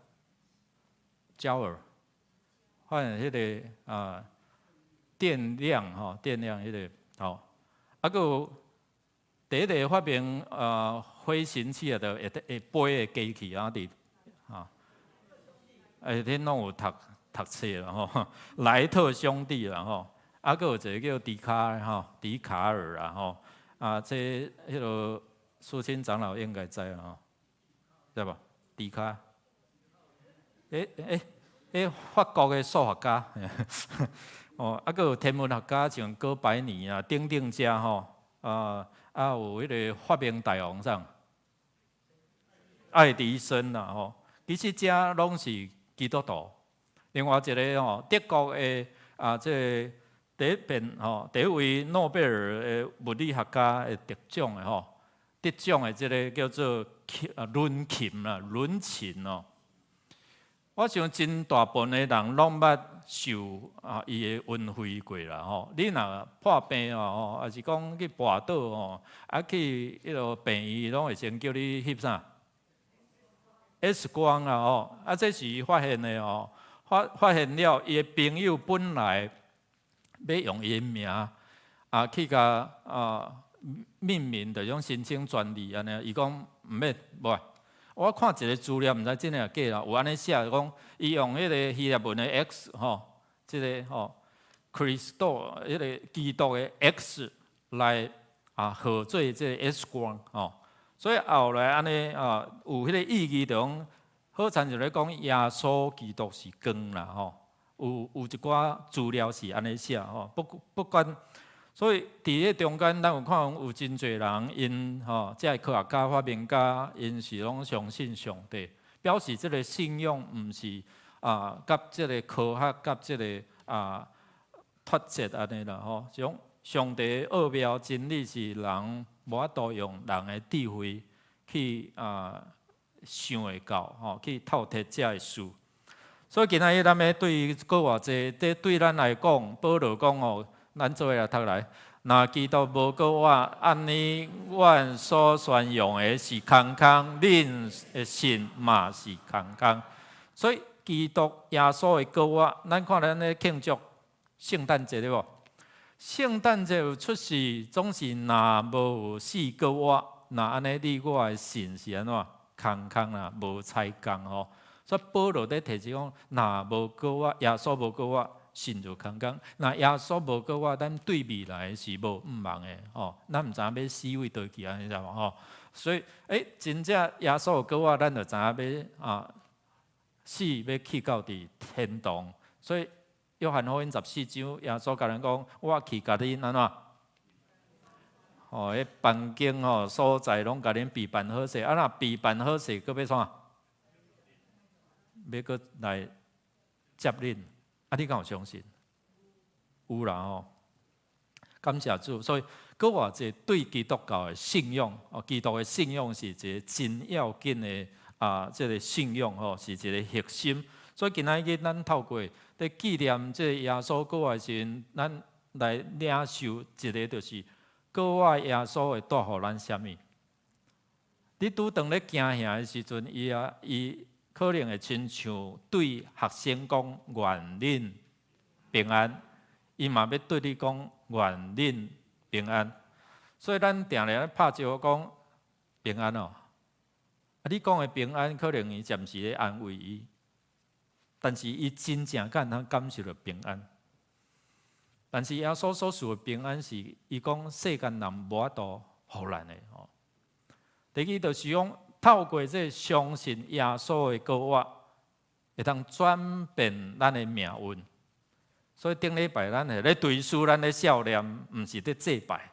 焦耳发现迄个电量电量迄个还有第一个发明飞行器就会飞的机器伫恁拢有读册啦莱特兄弟啦还有一个叫笛卡尔啦这迄个苏清长老应该知啦知无？笛卡法国的数学家还有天文学家像哥白尼等等遮有迄个发明大王啥？爱迪生啦其实遮拢是基督徒。另外一个德国的这第一位诺贝尔的物理学家的得奖的这个叫做伦琴我想真大部分的人拢捌受伊的恩惠过啦你若破病也是讲去跋倒去迄落病院拢会先叫你翕啥 X 光啦这是发现的发现了伊的朋友本来要用伊的名去甲命名，就种申请专利安尼，伊讲毋免无。我看一个资料，毋知真诶假啦，有安尼写讲，伊用迄个希腊文的 X 即个Christo 迄个基督的 X 来合做即个 X 光所以后来安尼有迄个意义，就讲好参就咧讲耶稣基督是光啦有一寡资料是安尼写不管。所以伫咧中间，咱有看有真侪人因这科学家、发明家，因是拢相信上帝，表示这个信仰毋是甲这个科学、甲这个脱节安尼啦种上帝奥妙真理是人无法度用人的智慧去想会到去透彻这个事。所以今仔日咱要对搁偌济，对咱来讲，保罗讲咱做来读来，若基督无过我，安尼阮所宣扬的是空空，恁的信嘛是空空。所以基督耶稣的过我，咱看咱咧庆祝圣诞节对无？圣诞节有出世，总是若无死过我，若安尼你我的信是安怎空空啦，无彩工所以保罗咧提示讲，若无过我，耶稣无过我。信就空空。那耶稣无过我，咱对未来是无望的吼。咱毋知影要死位倒去安尼知无吼？所以真正耶稣有过我，咱就知影要死要去到伫天堂。所以约翰福音14章，耶稣甲人讲：我去甲恁安怎？迄房间所在拢甲恁备办好势，若备办好势，搁要啥？要搁来接恁，你敢有相信？有啦吼，感谢主。所以，搁偌济对基督教的信仰，基督的信仰是一个真要紧的这个信仰是一个核心。所以今仔日咱透过咧纪念这耶稣过来时阵，咱来领受一个就是。过我耶稣会带予咱啥物？你拄当咧行遐的时阵，伊可能会亲像对学生讲愿恁平安，伊嘛要对你讲愿恁平安。所以咱定定拍招讲平安哦。你讲的平安，可能伊暂时咧安慰伊，但是伊真正敢通感受到平安。但是耶稣所赐的平安是，伊讲世间人无法度互咱的吼。第二就是讲，透过这相信耶稣的告我，会当转变咱的命运。所以顶礼拜咱会咧对视咱的笑脸，毋是咧祭拜，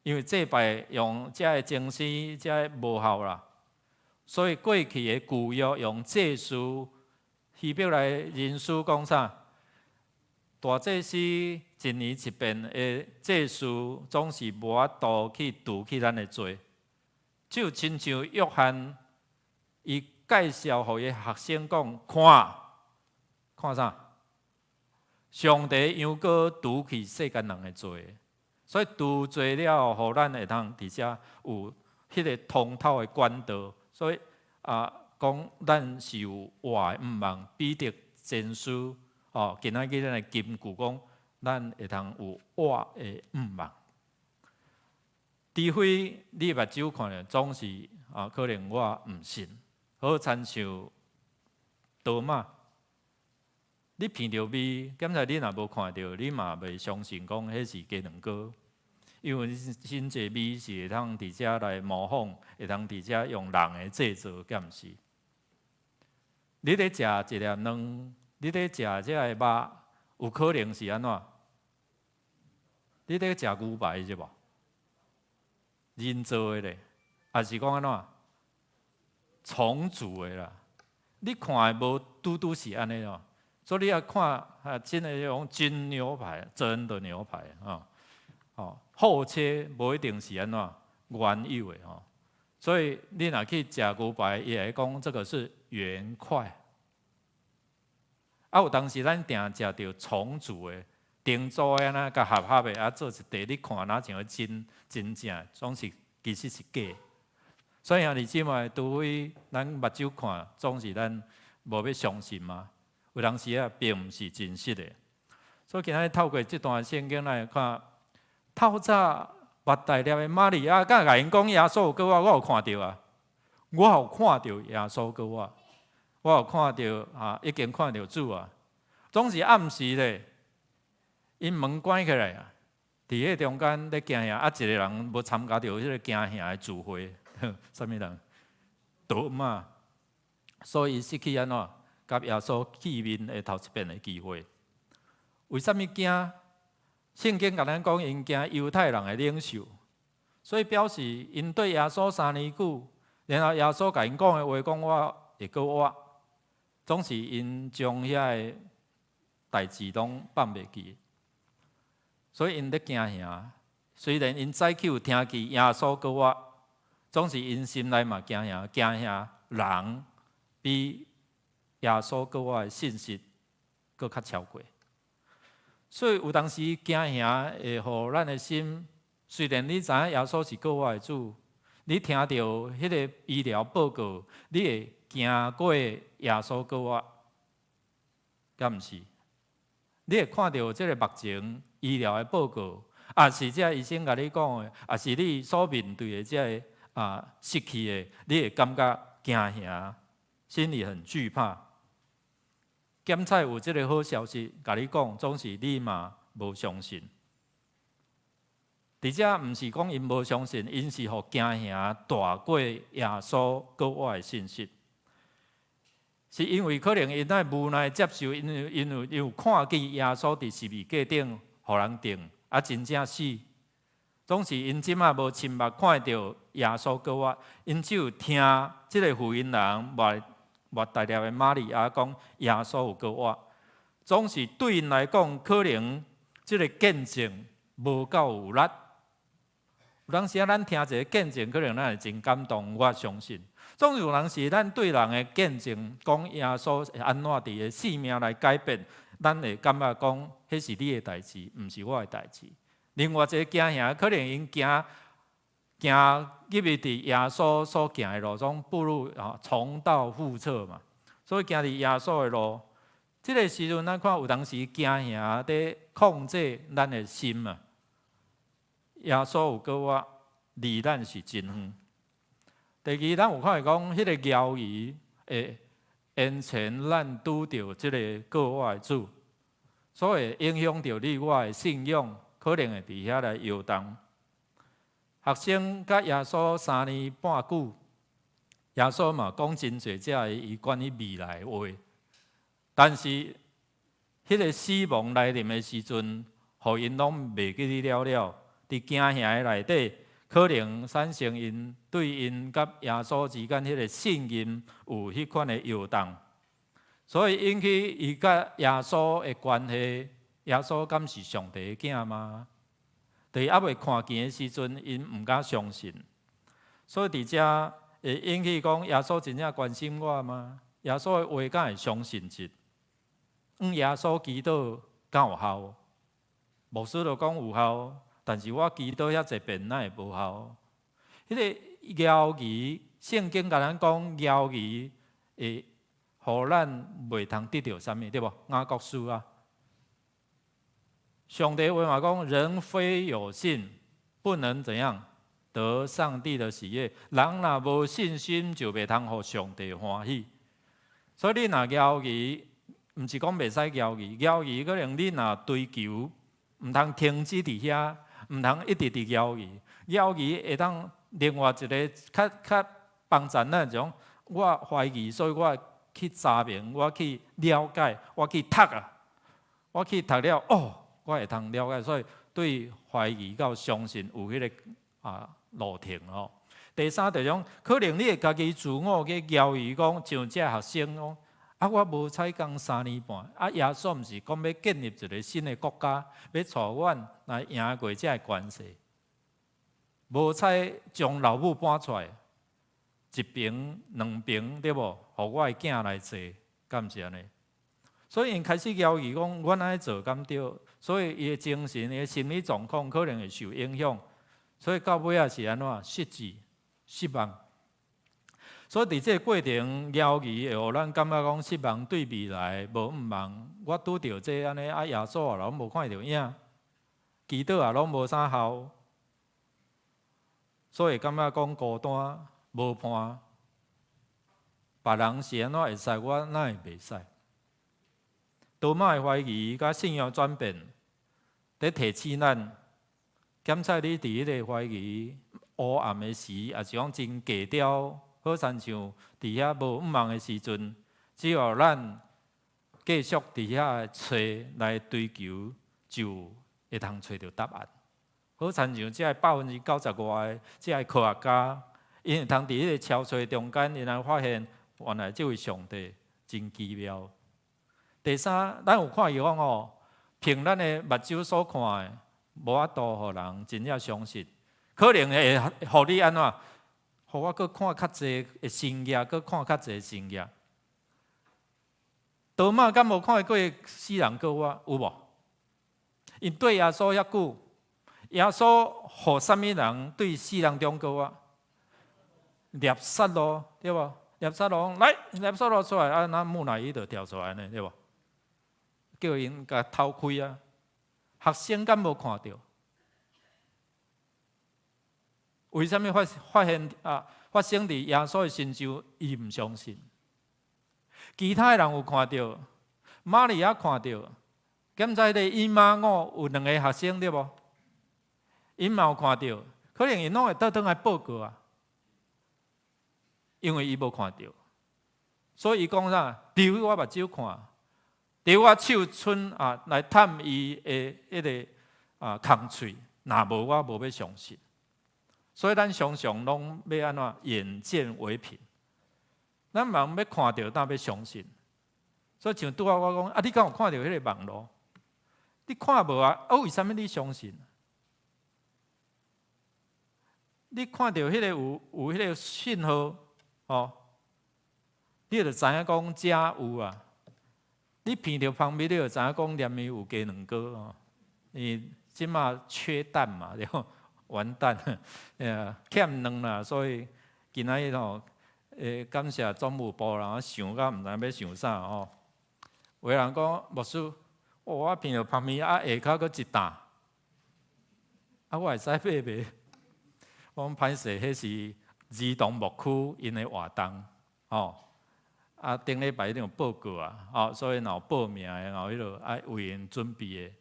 因为祭拜用这个精神，这个无效啦。所以过去的旧约用祭司，希伯来人书讲啥？大祭司一年一遍的祭司，总是无法度去除去咱的罪。就亲像约翰，伊介绍互伊学生讲，看啥？上帝样过除去世间人的罪，所以除罪了，互咱会通伫遮有迄个通透的管道。所以讲咱是有活的毋望，彼得前书。今仔日咱的金句讲，咱会通有活的毋望。除非你目睭看了，总是可能我毋信。好亲像多马，你闻到味，检查你若无看到，你嘛袂相信讲迄是鸡卵糕，因为真济味是会通伫遮来模仿，会通伫遮用人的制作，敢毋是？你咧食一粒卵。你咧食这个肉，有可能是安怎？你咧食牛排是无？人造的咧，还是讲安怎？重组的啦。你看的无拄拄是安尼哦。所以你要看真的用真牛排，真的牛排后切无一定是安怎原有的吼。所以你若去食牛排，也会讲这个是原块。有当时咱定食着重组的、定做的呐，甲合的，做一地，你看哪像真正，总是其实是假。所以兄弟姊妹，除非咱目睭看，总是咱无要相信嘛。有当时并毋是真实的。所以今仔透过这段圣经来看，透早目大粒的玛利亚，甲因讲耶稣过我有看到啊，我有看到耶稣过我有看到已经看到主啊，总是暗时咧，因门关起来啊，伫迄中间咧行遐，一个人无参加到迄个行遐的聚会，啥物人？多嘛，所以失去安怎？甲耶稣见面的头一遍的机会。为什么惊？圣经甲咱讲，因惊犹太人的领袖，所以表示因对耶稣3年久，然后耶稣甲因讲的话，讲我会过我。总是因将遐个代志拢放袂记，所以因咧惊吓。虽然因早起有听见耶稣过我，总是因心内嘛惊吓，惊吓人比耶稣过我的信息搁较超过。所以有当时惊吓会互咱的心，虽然你知影耶稣是过我的主，你听到迄个医疗报告，你会行过耶稣过我，敢毋是？你会看到这个目前医疗的报告，也是这医生甲你讲的，也是你所面对的这个失去的，你会感觉惊吓，心里很惧怕。检采有即个好消息，甲你讲，总是你嘛无相信。而且毋是讲因无相信，因是互惊吓大过耶稣搁我的信息。是因为可能因在无奈接受，因有看见耶稣伫十字架顶，互人钉，真正死。总是因即马无亲目看到耶稣搁我，因只有听即个福音人抹大粒的玛利亚讲耶稣有搁我。总是对因来讲，可能即个见证无够有力。有当时咱听一个见证，可能咱会真感动，我相信。总有人是咱对人的见证，讲耶稣会安怎伫个性命来改变，咱会感觉讲，迄是你的代志，毋是我的代志。另外一个惊吓，可能因行入去伫耶稣所行的路中步入重蹈覆辙嘛，所以行伫耶稣的路。即个时阵，咱看有当时惊吓伫控制咱的心嘛。耶稣有搁我，离咱是真远。第二，咱有看会讲，迄个妖异会因前咱拄着即个搁我的主，所以影响到你我的信仰，可能会伫遐来摇动。学生甲耶稣3年半久，耶稣嘛讲真侪只伊关于未来的话，但是迄个死亡来临的时阵，互因拢袂记哩了了。伫惊吓的内底，可能产生因对因甲耶稣之间迄个信任有迄款的摇动，所以引起伊甲耶稣的关系。耶稣敢是上帝的囝吗？伫还未看见的时阵，因毋敢相信，所以伫遮会引起讲耶稣真正关心我吗？耶稣的话敢会相信一？耶稣祈祷敢有效？牧师就讲有效。但是我祈祷遐一遍，哪会无效？迄个妖异，圣经甲咱讲妖异，会互咱袂通得到啥物，对无？雅各书啊，上帝话嘛讲，人非有信，不能怎样得上帝的喜悦。人若无信心，就袂通互上帝欢喜。所以你若妖异，毋是讲袂使妖异，妖异可能你若追求，毋通停止伫遐。毋通一直伫妖异，妖异会当另外一个较帮助咱种，我怀疑，所以我去查明，我去了解，我去读啊，我去读了，我会通了解，所以对怀疑到相信有迄个路程哦。第三就种，可能你会家己自我去妖异讲，像这学生哦。我无采工3年半，耶稣毋是讲要建立一个新的国家，要带阮来赢过这个关系。无采将老母搬出来，一边两边对无？互我的囝来坐，敢毋是安尼？所以因开始犹豫讲，阮安尼做敢对？所以伊的精神、伊的心理状况可能会受影响。所以到尾仔是安怎？失志、失望。所以伫这个过程，犹豫会互咱感觉讲失望，对未来无毋望。我拄着这安尼耶稣也拢无看到影，祈祷也拢无啥效，所以感觉讲孤单无伴。别人是安怎会使，我哪会袂使？多马的怀疑甲信仰转变，伫提醒咱，检测你伫迄个怀疑黑暗的时，也是讲真低调。好亲像伫遐无毋望的时阵，只要咱继续伫遐找来追求，就会通找到答案。好亲像这90%外的这个科学家，因会通伫迄个超找中间，因来发现原来这位上帝真奇妙。第三，咱有看伊讲凭咱的目睭所看的，无法度互人真正相信，可能会互你安怎？互我搁看较济的新业，搁看较济新业。多马敢无看过死人搁我有无？因对耶稣遐久，耶稣互啥物人对死人中搁我？猎杀咯，对无？猎杀咯，来猎杀咯出来，那木乃伊就跳出来呢，对无？叫因甲偷开啊！学生敢无看到？为什么发生伫耶稣的身上，伊毋相信？其他人有看到，玛利亚看到，检在咧伊妈我有2个学生对无？因嘛有看到，可能因拢会倒转来报告啊，因为伊无看到，所以伊讲啥？除我目睭看，除我手伸来探伊的迄个空喙，若无我无要相信。所以咱常常拢要安怎眼见为凭，咱人要看到，但要相信。所以像拄仔我讲，你敢有看到迄个网络？你看无啊？为什么你相信？你看到迄个有迄个信号，你就知影讲假有啊。你闻到旁边，你就知影讲念伊有加2个哦。你即马缺蛋嘛，对吧？完蛋，欠卵啦，所以今仔日感谢总务部人想到毋知要想啥哦。有人讲牧师，我闻到旁边下骹阁一担，我会使买袂？我讲歹势，迄是儿童牧区因的活动哦。顶礼拜一定有报告啊，所以若有报名的，然后迄落爱为因准备的。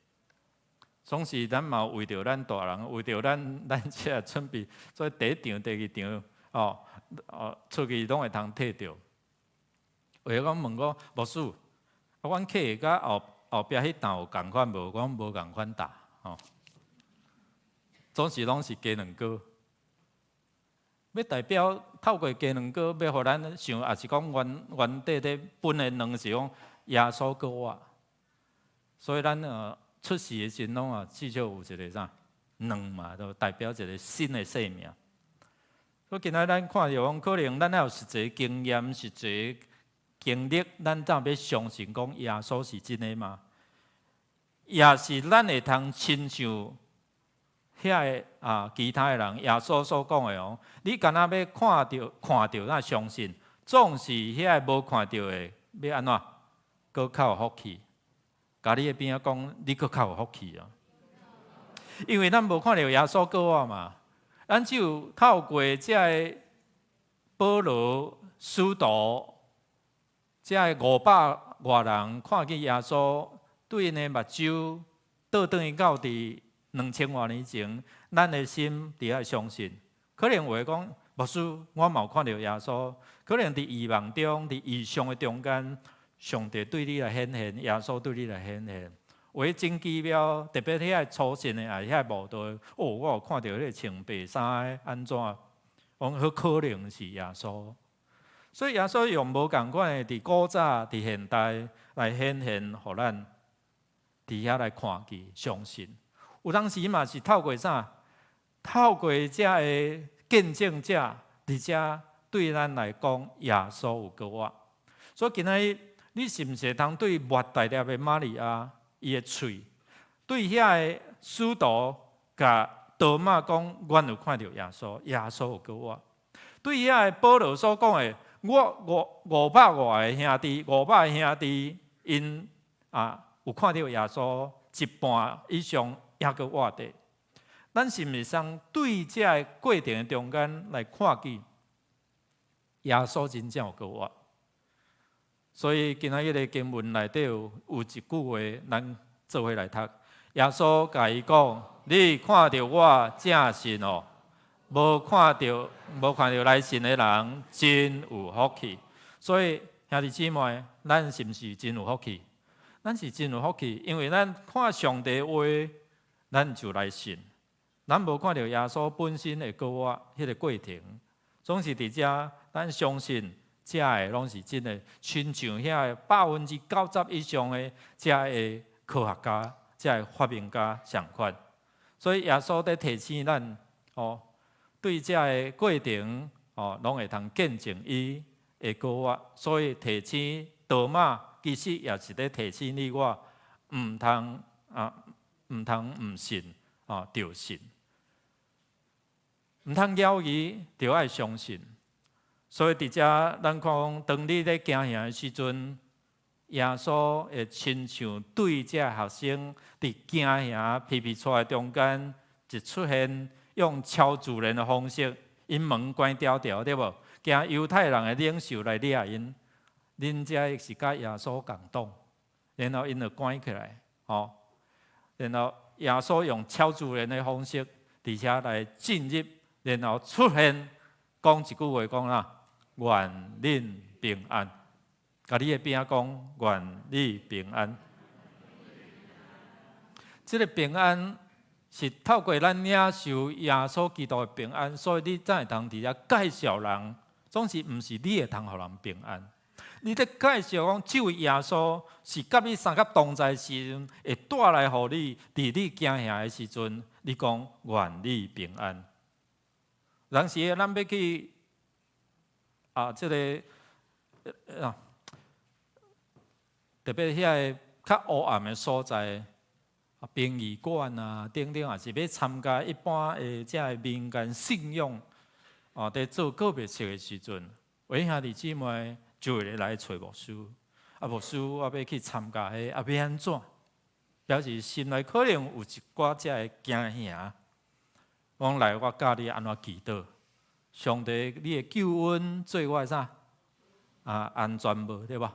总是咱嘛为着咱大人，为着咱这准备，所以第1场、第2场出去拢会通摕到。有讲问我牧师，阮客下甲后壁迄担有共款无？我无共款担总是拢是加2个。要代表透过加2个，要互咱想，也是讲原底的本的卵是讲耶稣过我，所以咱出世的时拢至少有一个啥卵嘛，就代表一个新的生命。所以今仔咱看到讲，可能咱有实际经验、实际经历，咱才要相信讲耶稣是真的吗？也是咱会通亲像遐个其他的人，耶稣所讲的哦，你敢若要看到，那相信，总是遐个无看到的，要安怎？搁较有福气。甲你的边仔讲，你搁较有福气啊！因为咱无看到耶稣过我嘛，咱只有透过这个保罗、使徒，这500外人看见耶稣，对因的目睭倒转去到伫2000多年前，咱的心伫遐相信。可能会讲，牧师，我嘛有看到耶稣，可能伫异梦中，伫异象的中间。上帝对你来显现，耶稣对你来显现，有迄真奇妙，特别遐初信的遐无道，我有看到迄个穿白衫的安怎？我讲可能是耶稣，所以耶稣用无共款的，伫古早、伫现代来显现，互咱伫遐来看见、相信。有当时嘛是透过啥？透过这个见证者，伫遮对咱来讲，耶稣有过我。所以今仔你是毋是通对末大粒的玛利亚伊的喙，对遐个使徒甲多马讲，阮有看到耶稣，耶稣有过我。对遐个保罗所讲的，我500外个兄弟，500个兄弟，因有看到耶稣一半以上也过我的。咱是毋是通对这个过程中间来看见耶稣真正有过我？所以今仔日个经文内底有一句话，咱做伙来读。耶稣甲伊讲：“你看到我正信哦，无看到来信的人真有福气。”所以兄弟姊妹，咱是毋是真有福气？咱是真有福气，因为咱看上帝话，咱就来信。咱无看到耶稣本身的过我迄个过程，总是伫遮，咱相信。这个拢是真的，亲像遐90%以上的这个科学家、这个发明家相款。所以耶稣在提醒咱对这个过程拢会通见证伊的过我。所以提醒多马，其实也是在提醒你我，唔通唔信就信，唔通了伊就爱相信。所以伫遮，咱看，当你咧行行的时阵，耶稣会亲像对这学生伫行行皮皮出来中间，就出现用超自然的方式，因门关条条，对无？惊犹太人的领袖来掠因，恁遮是甲耶稣共动，然后因就关起来，吼，然后耶稣用超自然的方式，而且来进入，然后出现，讲一句话讲啦，愿恁平安。甲你的边讲，愿你平安。这个平安是透过咱领受耶稣基督的平安，所以你才会通伫遐介绍人，总是毋是你会通互人平安。你咧介绍讲，这位耶稣是甲你三甲同在的时阵，会带来互你，伫你惊吓的时阵，你讲愿你平安。有时咱要去这个特别遐个较黑暗的所在，殡仪馆等等，也是要参加一般的这个民间信仰在做告别式的时阵，有兄弟姊妹就会来找牧师，牧师我要去参加迄，要安怎？表示心内可能有一寡这个惊吓，讲来我教你安怎祈祷，上帝你的救恩做我啥安全无对吧？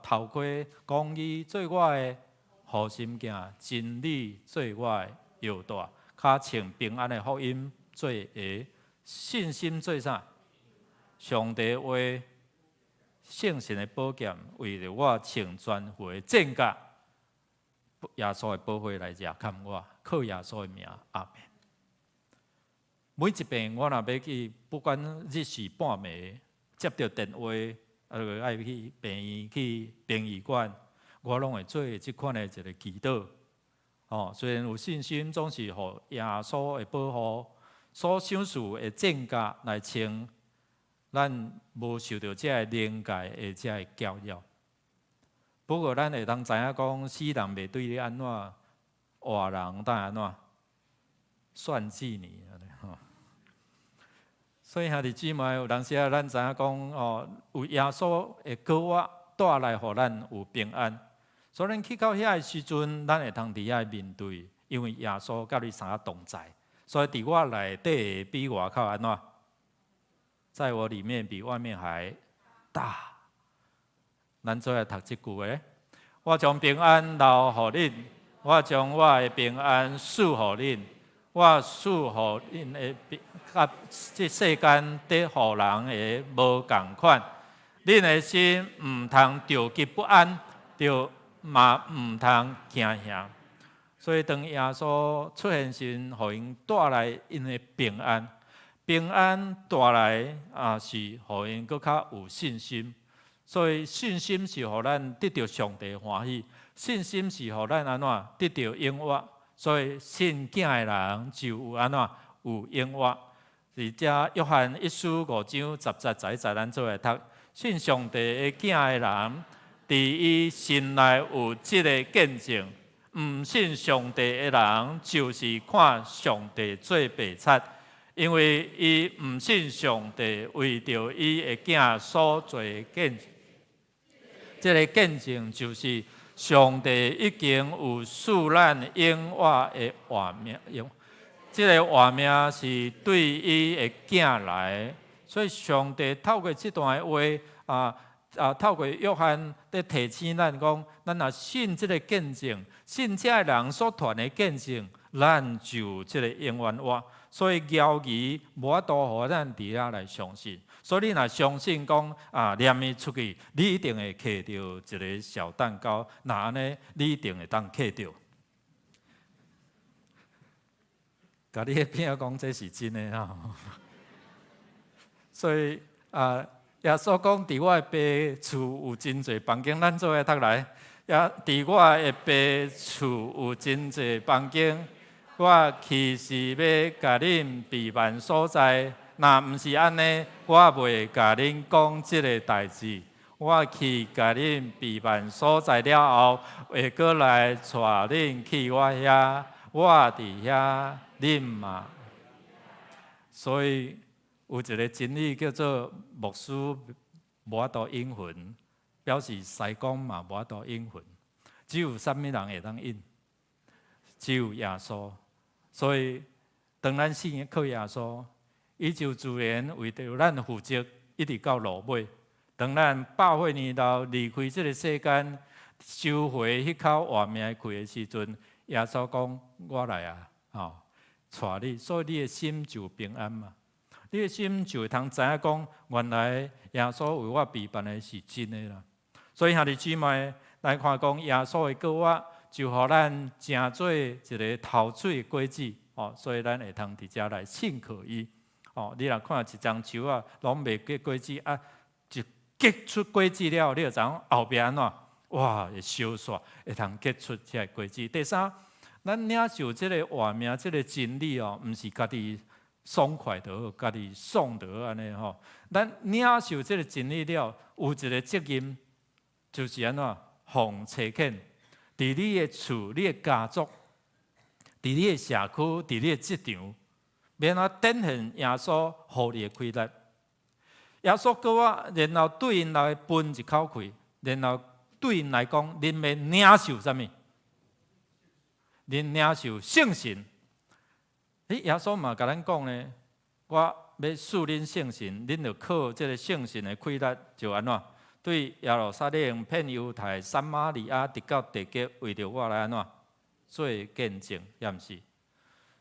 头盔公义做我的护心镜，真理做我的腰带，脚穿平安的福音做鞋，信心做啥？上帝话圣神的宝剑，为了我穿全副的战甲，耶稣的保护来遮看我，靠耶稣的名，阿门。每一遍我若要去，不管日时半暝，接到电话。爱去病院、去殡仪馆，我拢会做即款的一个祈祷。虽然有信心，总是互耶稣的保护，所想事的正甲来穿，咱无受到这个灵界的这个搅扰。不过，咱会当知影讲，死人袂对你安怎，活人当安怎算计你。所以兄弟姊妹，有当时咱知影讲有耶稣会告我带来，互咱有平安。所以咱去到遐个时阵，咱会通伫遐面对，因为耶稣甲你三个同在。所以伫我内底比外口安怎？在我里面比外面还大。咱做来读这句话：我将平安留互恁，我将我的平安赐互恁。我赐互恁的，甲这世间得互人的无共款。恁的心毋通着急不安，着嘛毋通惊吓。所以当耶稣出现时，互因带来因的平安。平安带来是互因搁较有信心。所以信心是互咱得到上帝欢喜，信心是互咱安怎得到应允。所以信囝的人就有安怎有应允。而遮约翰1书5章10节11节，咱做来读。信上帝的囝的人，伫伊心内有即个见证；毋信上帝的人，就是看上帝做白贼，因为伊毋信上帝为着伊的囝所做的见证。即个见证就是上帝已经有赐咱永活的活命，这个活命是对伊的囝来，所以上帝透过这段话透过约翰在提醒咱讲，咱若信这个见证，信这个人所传的见证，咱就这个永远活。所以谣言无法度互咱伫遐来相信。所以你若相信讲念伊出去，你一定会摕到一个小蛋糕。那安尼，你一定会当摕到。甲你迄边讲，这是真的啊！所以耶稣讲，伫我的爸厝有真侪房间，咱做伙读来。也伫我的爸厝有真侪房间，我去是要甲恁避难所在。若毋是安尼，我袂甲恁讲即个代志。我去甲恁避难所在了后，会过来带恁去我遐，我伫遐，恁嘛。所以有一个真理叫做牧师无法度应允，表示西公嘛无法度应允。只有啥物人会当应？只有耶稣。所以当咱信靠耶稣。伊就自然为着咱负责，一直到落尾。当咱100岁年头离开这个世间，收回迄口活命开的时阵，耶稣讲：我来啊，带你，所以你的心就平安嘛。你的心就会通知影讲，原来耶稣为我备办的是真的啦。所以兄弟姊妹，来看讲耶稣的告我，就互咱成做一个头水的果子。所以咱会通伫遮来信靠伊。你若看一张树啊，拢未结果子啊，就结出果子了，你就知影后壁安怎？哇，会烧煞，会通结出遮果子。第三，咱领受即个活命，即个真理毋是家己爽快就好，家己爽就好安尼吼。咱领受即个真理了，有一个责任，就是安怎？奉差遣，伫你的厝、你的家族。伫你的社区，伫你的职场，免啊展现耶稣互你的规律。耶稣叫我，然后对因来分一口气，然后对因来讲，恁要领受啥物？恁领受圣神。耶稣嘛甲咱讲呢，我要赐恁圣神，恁就靠这个圣神的规律，就安怎？对耶路撒冷、遍犹太、撒玛利亚，直到地极，为着我来安怎？做见证，也毋是。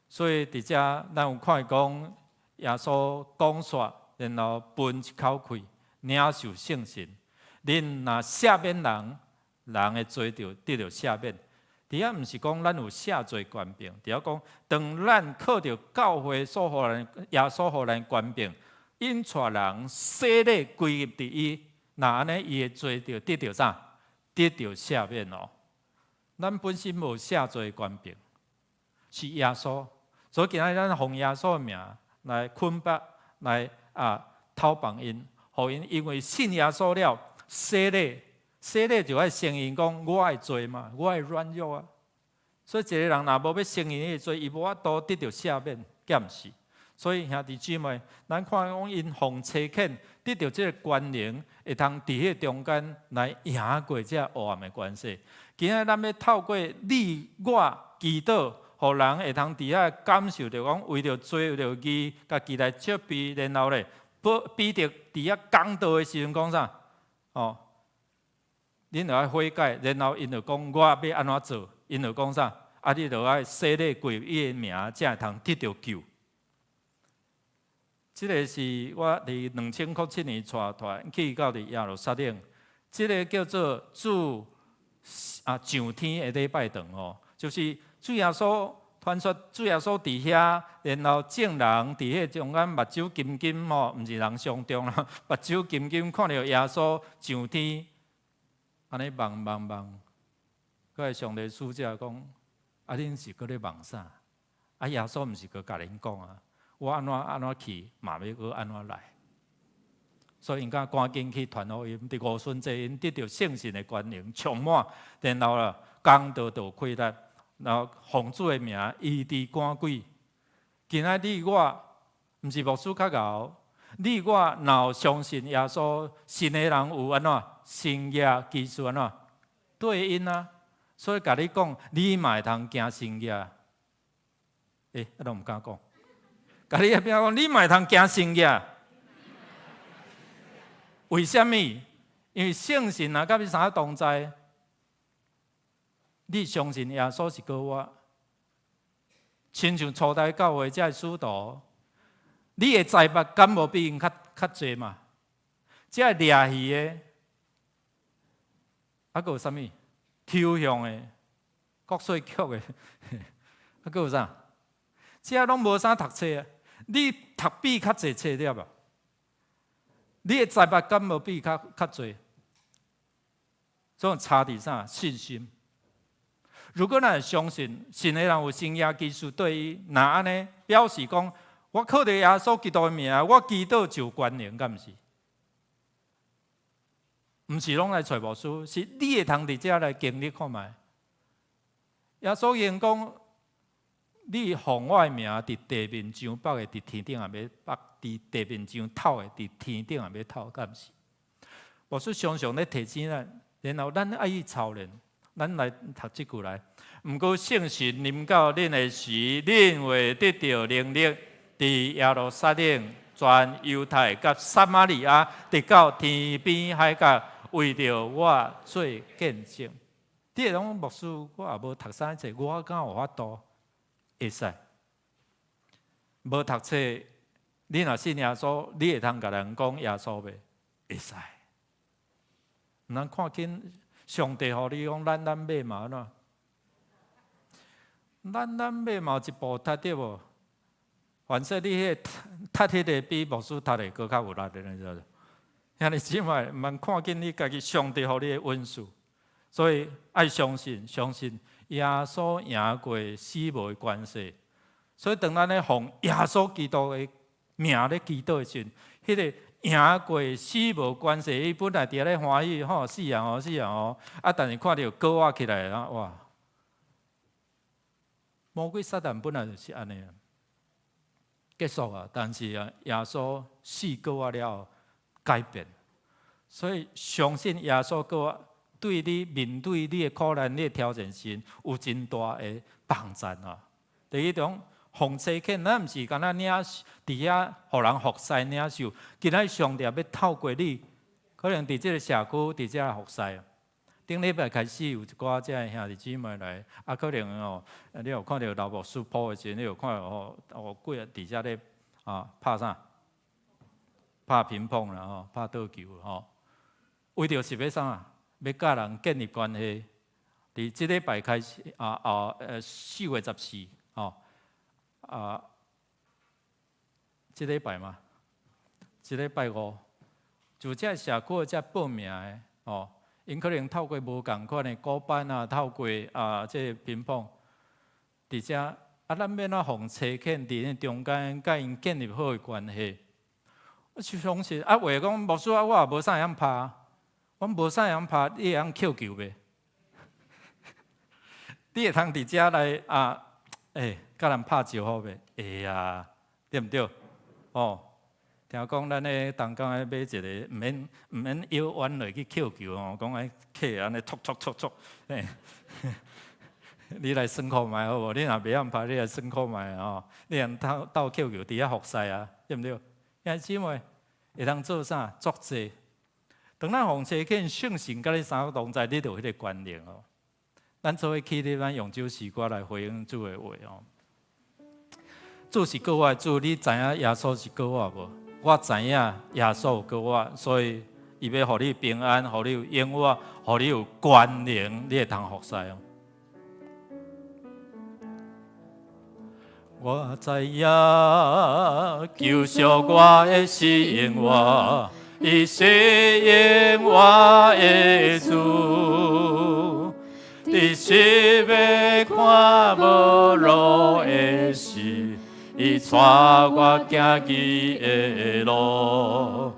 所以伫遮，咱有看讲耶稣讲说，然后分一口气，领受圣神。恁若赦免人，人的罪就得到赦免。伫遐毋是讲咱有赦罪权柄，伫遐讲当咱靠着教会所互咱耶稣互咱权柄，引带人洗礼归入伫伊，那安尼伊的罪就得到啥？得到赦免哦。咱本身无赦罪权柄，是耶稣，所以今仔咱奉耶稣的名来捆绑，来讨绑因，互因因为信耶稣了，洗礼就爱承认讲我会罪嘛，我会软弱啊。所以一个人若无要承认伊的罪，伊无法度得到赦免，毋是。所以兄弟姊妹，咱看讲因奉差遣，得到这个权能，会通伫迄中间来赢过这黑暗的关系。今仔咱要透过你我祈祷，互人会通伫遐感受到讲，为着罪，为着义，家己来接避，然后咧，彼得伫遐讲道的时阵讲啥？恁就爱悔改，然后因就讲我要安怎做？因就讲啥？你就爱洗礼归伊的名，才会通得到救。这个是我伫2007年带团去到伫耶路撒冷，这个叫做主。上天的礼拜堂就是主耶稣传说，主耶稣伫遐，然后众人伫迄中间目睭金金毋是人上中啦，目睭金金看到耶稣上天，安尼望，佮个上帝使者讲：恁是搁咧望啥？耶稣毋是搁甲恁讲啊，我安怎去，嘛要搁安怎来。所以因赶紧去传福音，伫五旬节因得到圣神的权能充满，然后啦，讲道就开力，然后奉主的名医治赶鬼。今仔日我毋是牧师较敖，你我若相信耶稣，信的人有安怎神业技术安怎对因啊？所以甲你讲，你嘛会通行神业。都毋敢讲。甲你迄边讲，你嘛会通行神业。为什么？因为圣神啊，甲你啥同在？你相信耶稣是告我，亲像初代教会这使徒，你的财物敢无比因较侪嘛？这掠鱼的，还有啥物？抽象的、国税局的，还有啥？这拢无啥读册啊！你读比较侪册了吧？你的财物敢无比较侪？所以差伫啥？信心。如果咱相信信的人有神业技术对伊，那安尼表示讲，我靠着耶稣基督的名，我祈祷就有权能，敢毋是？毋是拢来找牧师，是你会通伫遮来经历看卖。耶稣言讲，你奉我的名伫地面上北的，伫天顶也要北；伫地面上透的，伫天顶也要透，敢毋是？牧师常常咧提醒咱，然后咱爱去操练。咱来读即句来，毋过圣神临到恁的时，恁会得到能力，伫耶路撒冷、全犹太甲撒玛利亚，直到天边海角，为着我做见证。你会讲牧师，我也无读啥册，我敢有法度？会使。无读册，你若信耶稣，你会通甲人讲耶稣袂？会使。毋通看紧上帝，互你讲咱买嘛安怎？咱买嘛有一步踏对无？反正你迄踏迄个比牧师踏的更较有力的，你知道？兄弟姊妹，毋通看紧你家己上帝互你的恩赐，所以爱相信，相信耶稣赢过死无的关系。所以当咱咧奉耶稣基督的名咧祈祷的时阵，迄个赢过死无关系，伊本来伫咧欢喜吼，死啊啊！但是看到高啊起来啊，哇！魔鬼撒旦本来就是安尼啊，结束啊。但是啊，耶稣死过啊了后改变，所以相信耶稣过啊，对你面对你的苦难、你的挑战时，有真大的帮助啊。第一种。奉差遣，咱毋是干那领伫遐，互人服侍领受。今仔上帝要透过你，可能伫即个社区，伫遮服侍。顶礼拜开始有一寡遮的兄弟姊妹来，啊，可能哦，你有看到老牧师铺的时，你有看到哦，几个伫遮咧拍啥？拍乒乓啦，拍桌球吼。为着是要啥？要甲人建立关系。伫即礼拜开始4月14即礼拜嘛，即礼拜5，就这社区才报名的哦，因可能透过无共款的鼓班啊，透过这乒乓，伫遮咱要哪奉差遣伫中间，甲因建立好的关系。我就相信话讲牧师我也无啥样拍，我无啥样拍，你会晓扣球袂？你会通伫遮来甲人拍招呼袂？会啊，对毋对？哦，听讲咱咧东港咧买一个，毋免腰弯落去扣球哦，讲安客安尼戳，你来算看卖好无？你若袂晓拍，你来算看卖哦。你人斗扣球伫遐服侍啊，对毋对？兄弟姊妹会通做啥？作者，当咱奉差遣信心甲你三个同在，你就有迄个关联哦。咱做伙起立，咱用首诗歌来回应主的话哦。主是过我的主，你知影耶稣是过我无？我知影耶稣有过我，所以伊要互你平安，互你有永活，互你有关联，你会通服侍哦。我知影救赎我的是永活，伊是永活的主。你是要看无路的事，伊带我行去的路。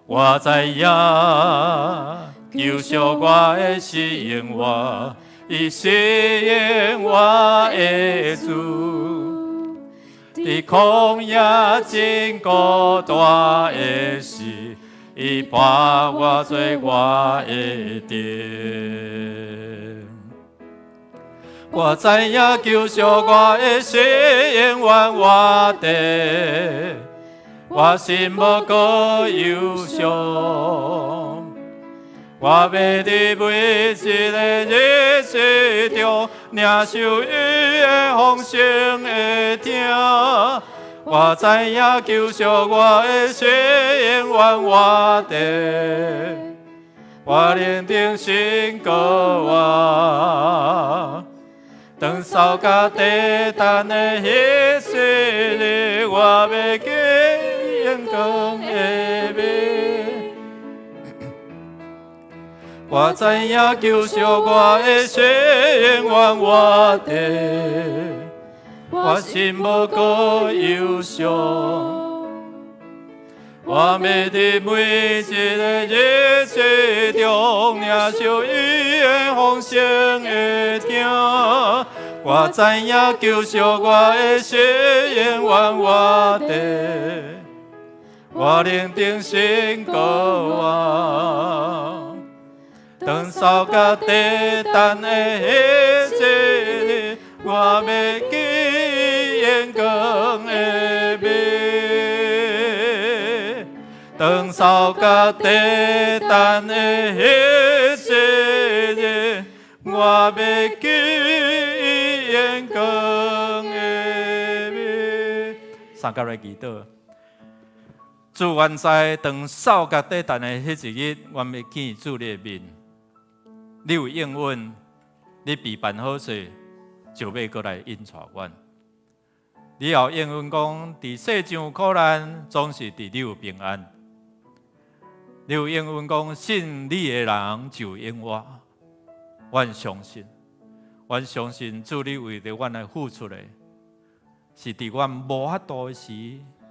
我知影救赎我的是永活，伊是永活的主。伫旷野真孤单的时，伊伴我做我的顶。我知影救赎我的是永远活地，我心无过忧伤。我要伫每一个日子中，领受伊的风声的听。我知影救赎我的是永远活地，我认定信靠我。当扫甲地等的迄世日，我要见阳光的面。我知影救赎我的是永远活地，我心无过忧伤。我要伫每一个日子中，领受伊的风声的听。我知影救赎我的是永远活地，我认定信靠我。当扫甲地等的迄日，我要见阳光的面。当扫甲地等的迄日，我要记伊眼光的面。三甲来祈祷。主原知，当扫甲底等的迄一日，我要见主你的面。你有应允，你备办好势，就要过来引带阮。你也应允讲，伫世上有苦难，总是伫你有平安。你有应允讲，信你的人就永活。阮相信，阮相信主你为着阮来付出的，是伫阮无法度的时。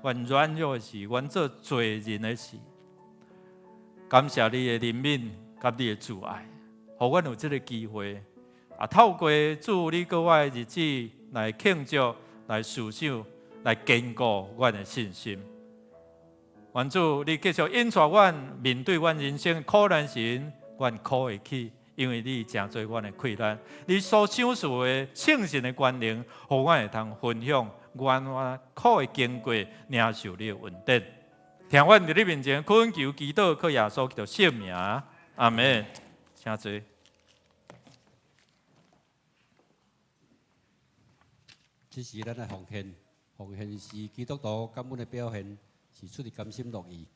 阮软弱的时，阮做罪人的时，感谢你的怜悯，甲你的慈爱，互阮有这个机会，透过主你搁我的日子来庆祝、来思想、来坚固阮的信心。愿主你继续引带阮面对阮人生苦难时，阮苦会起，因为你真做阮的困难，你所享受的圣神的权能，互阮会通分享。愿苦的经过，领受你的恩典。听阮伫你面前恳求祈祷，靠耶稣基督圣名，阿门。请坐。这是咱的奉献，奉献是基督徒感恩的表现，是出于甘心乐意。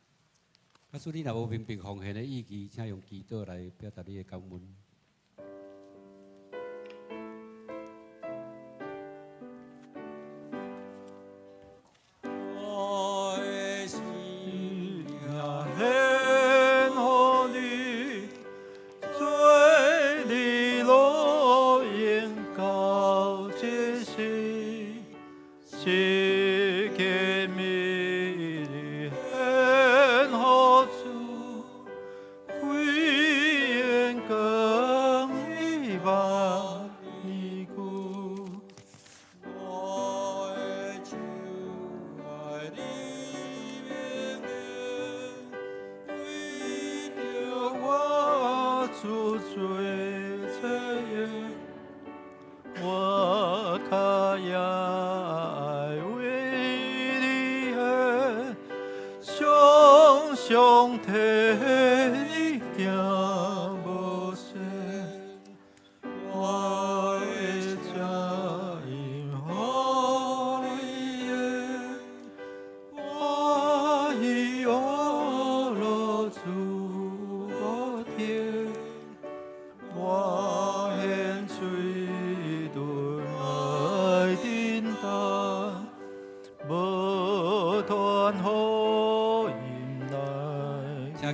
假使你若无明白奉献的意义，请用祈祷来表达你的感恩。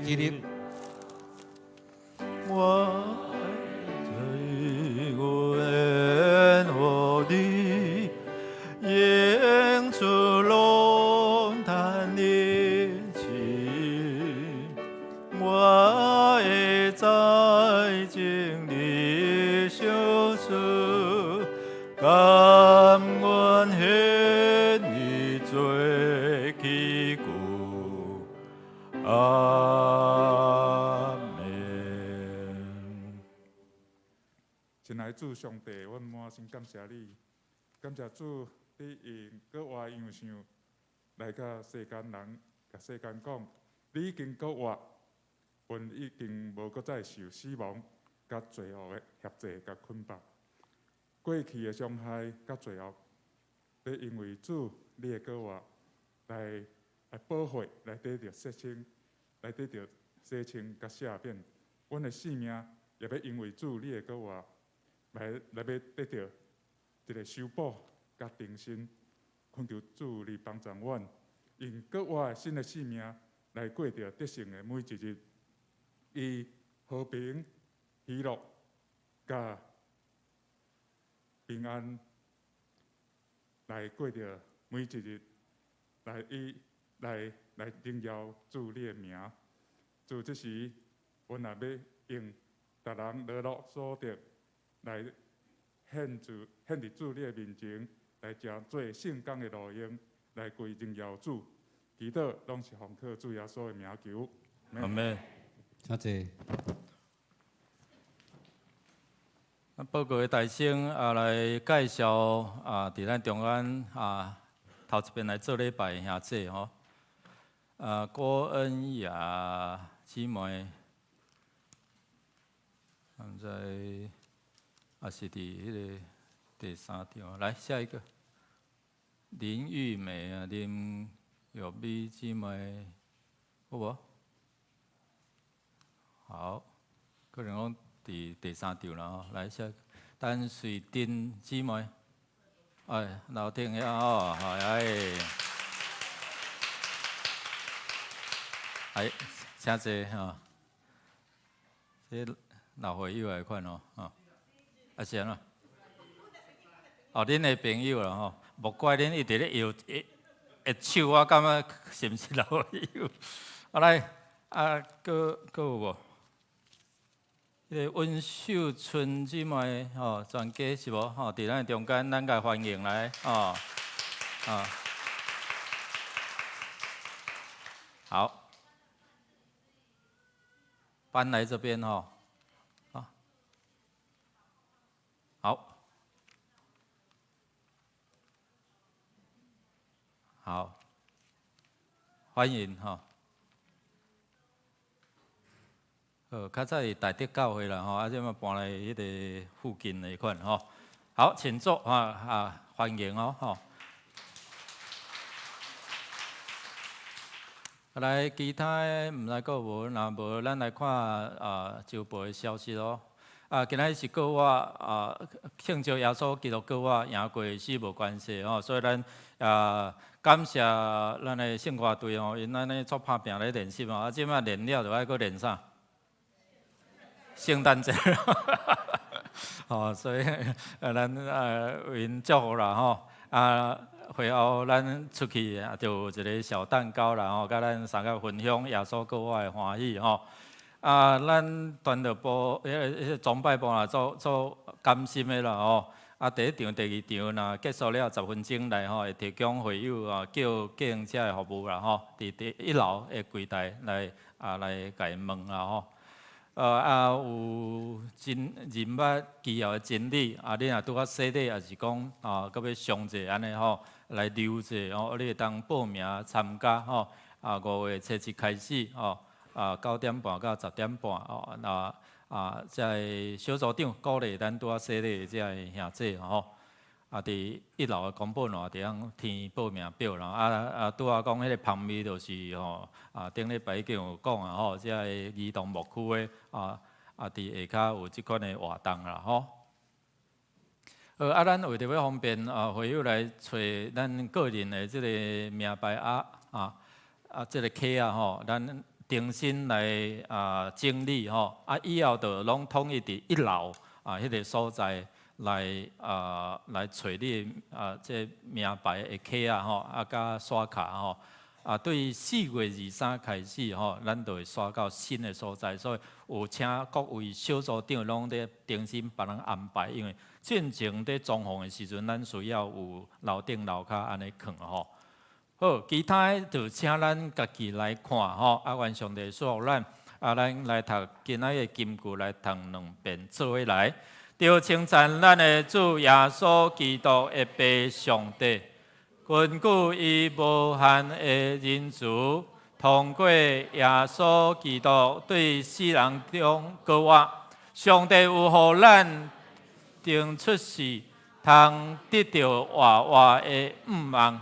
起立。我最愿我的演出龙潭的情，我会在经历相思，感恩献你最旗鼓。阿门。亲爱的主上帝，阮满心感谢你，感谢主，你用国外样相来甲世间人、甲世间讲，你已经国活，阮已经无搁再受死亡、甲罪恶的辖制、甲捆绑。过去的伤害、甲罪恶，你因为主你的国活来保护，来得到洗清。来得到洗清甲赦免，阮的性命也要因为主你的国活，来要得到一个修补甲重生。恳求主你帮助阮，用国活的新的性命来过着得胜的每一日，以和平、喜乐甲平安来过着每一日，来荣耀主你的名。主这时，阮也要用逐人落落所得来献伫主你的面前，来诚做圣工的路用，来归荣耀主。祈祷拢是奉靠主耶稣的名求。阿门。请坐。报告的大声来介绍伫咱中央头一遍来做礼拜兄弟吼。郭恩雅姊妹，在还是伫迄个第3场？来下一个，林玉美啊，林玉美姊妹，有无？好，可能讲第3场啦吼。来下一个，陈水珍姊妹，哎，老丁呀吼，哎，请坐吼。这老朋友来款哦，啊是安怎？哦，恁的朋友啦吼，莫怪恁一直咧摇手，我感觉是毋是老朋友？啊来，搁有无？迄个温秀春姊妹吼，全家是无吼？伫咱中间，咱甲欢迎来哦，好。搬来这边哈，好，欢迎哈。较早是大德教会啦吼，啊，即嘛搬来迄个附近的款吼。好，请坐欢迎哦吼。来，其他的毋知阁无，若无咱来看周报的消息咯。今仔是跟我庆祝耶稣基督跟我赢过死无关系吼，所以咱感谢咱的圣歌队吼，因安尼做拍拼咧练习吼，即摆练了就爱阁练啥？圣诞节，所以咱为因祝福啦吼会后咱出去就有一个小蛋糕啦吼，甲咱三个分享耶稣跟我的欢喜吼。咱团队部崇拜部啦做甘心的啦吼。第1场、第2场若结束了10分钟内吼，会提供会友叫计程车的服务啦吼，伫1楼的柜台来甲因问啦吼。有人捌基要的真理，你若拄啊洗礼，也是讲搁要上者安尼吼，来留者吼，你会当报名参加吼。5月初1开始吼，9点半到10点半哦。在小组长鼓励咱拄啊洗礼的这兄弟吼。伫1楼的公报栏地方填报名表啦。拄啊讲迄个旁边就是吼，顶礼拜已经有讲吼，即个儿童牧区的伫下骹有即款的活动啦吼。咱为着要方便会友来找咱个人的即个名牌即个卡吼，咱重新来整理吼。以后就拢统一伫1楼迄个所在。来找你这名牌的卡吼，甲刷卡吼。对4月23开始吼，咱就会刷到新的所在，所以有请各位小组长拢咧重新别人安排，因为进前伫装潢的时阵，咱需要有楼顶楼骹安尼放吼。好，其他的就请咱家己来看吼。愿上帝祝福咱。咱来读今仔的金句来读2遍，做伙来。要称赞咱的主耶稣基督的爸上帝，根据伊无限的仁慈，通过耶稣基督对世人中告我，上帝有互咱定出世，通得到活活的盼望。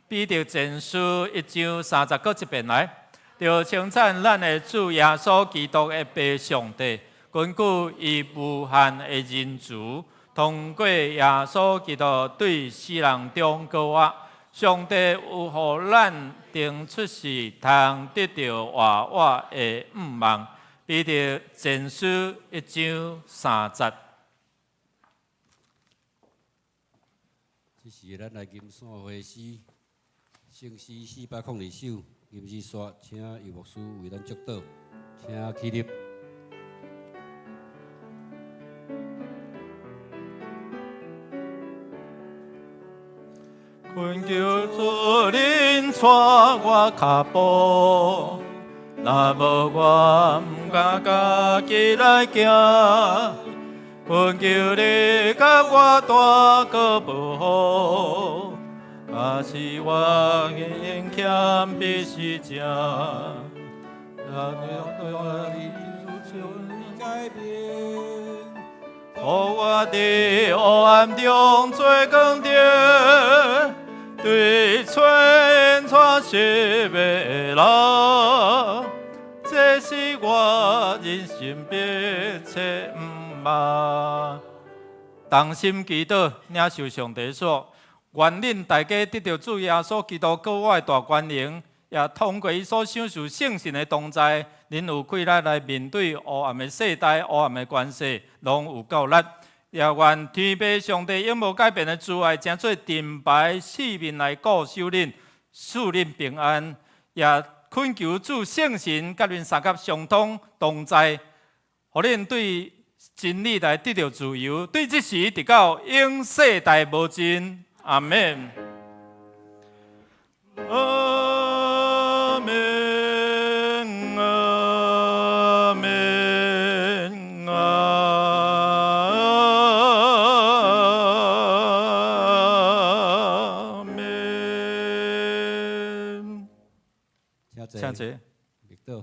彼得前书1章30个1遍来，要称赞咱的主耶稣基督的爸上帝。根据伊无限的仁慈，通过耶稣基督对世人中告我，上帝有互咱定出世，通得到活活的盼望。彼得前书1章30。这是咱来金山会诗，圣诗402首，吟诗刷，请余牧师为咱祝祷，请起立。恳求主恁带我脚步，若无我毋敢家己来行。恳求你甲我带个保护，假使我硬欠必须正，让我你改变。我伫黑暗中做光着，对全全失的人，这是我人生必切望。同心祈祷，领受上帝所，愿恁大家得到主耶稣基督国外大权能，也通过伊所享受圣神的同在，恁有气力来面对黑暗的世代、黑暗的关系，拢有够力。也愿天父上帝永无改变的慈爱，成做盾牌四面来固守恁，赐恁平安。也恳求主圣神甲恁三甲相通同在，互恁对真理来得到自由，对这时直到永世代无尽。阿门。阿门。阿门。阿门。请坐。立倒。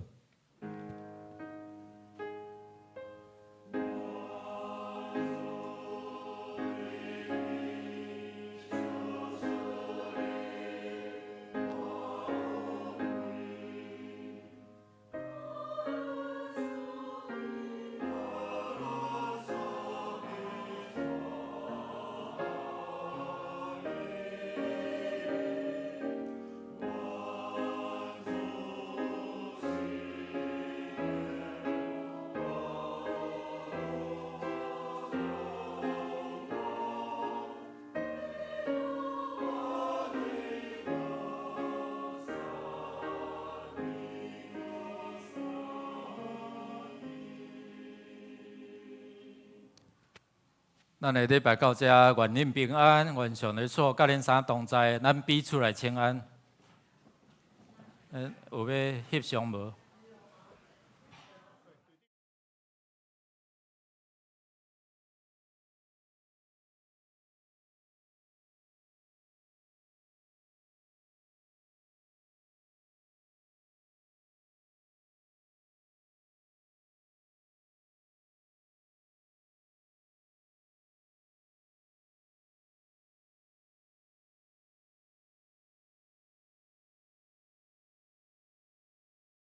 咱的礼拜到这，愿恁平安，愿上帝所甲恁三同在，咱彼此来请安。有要翕相无？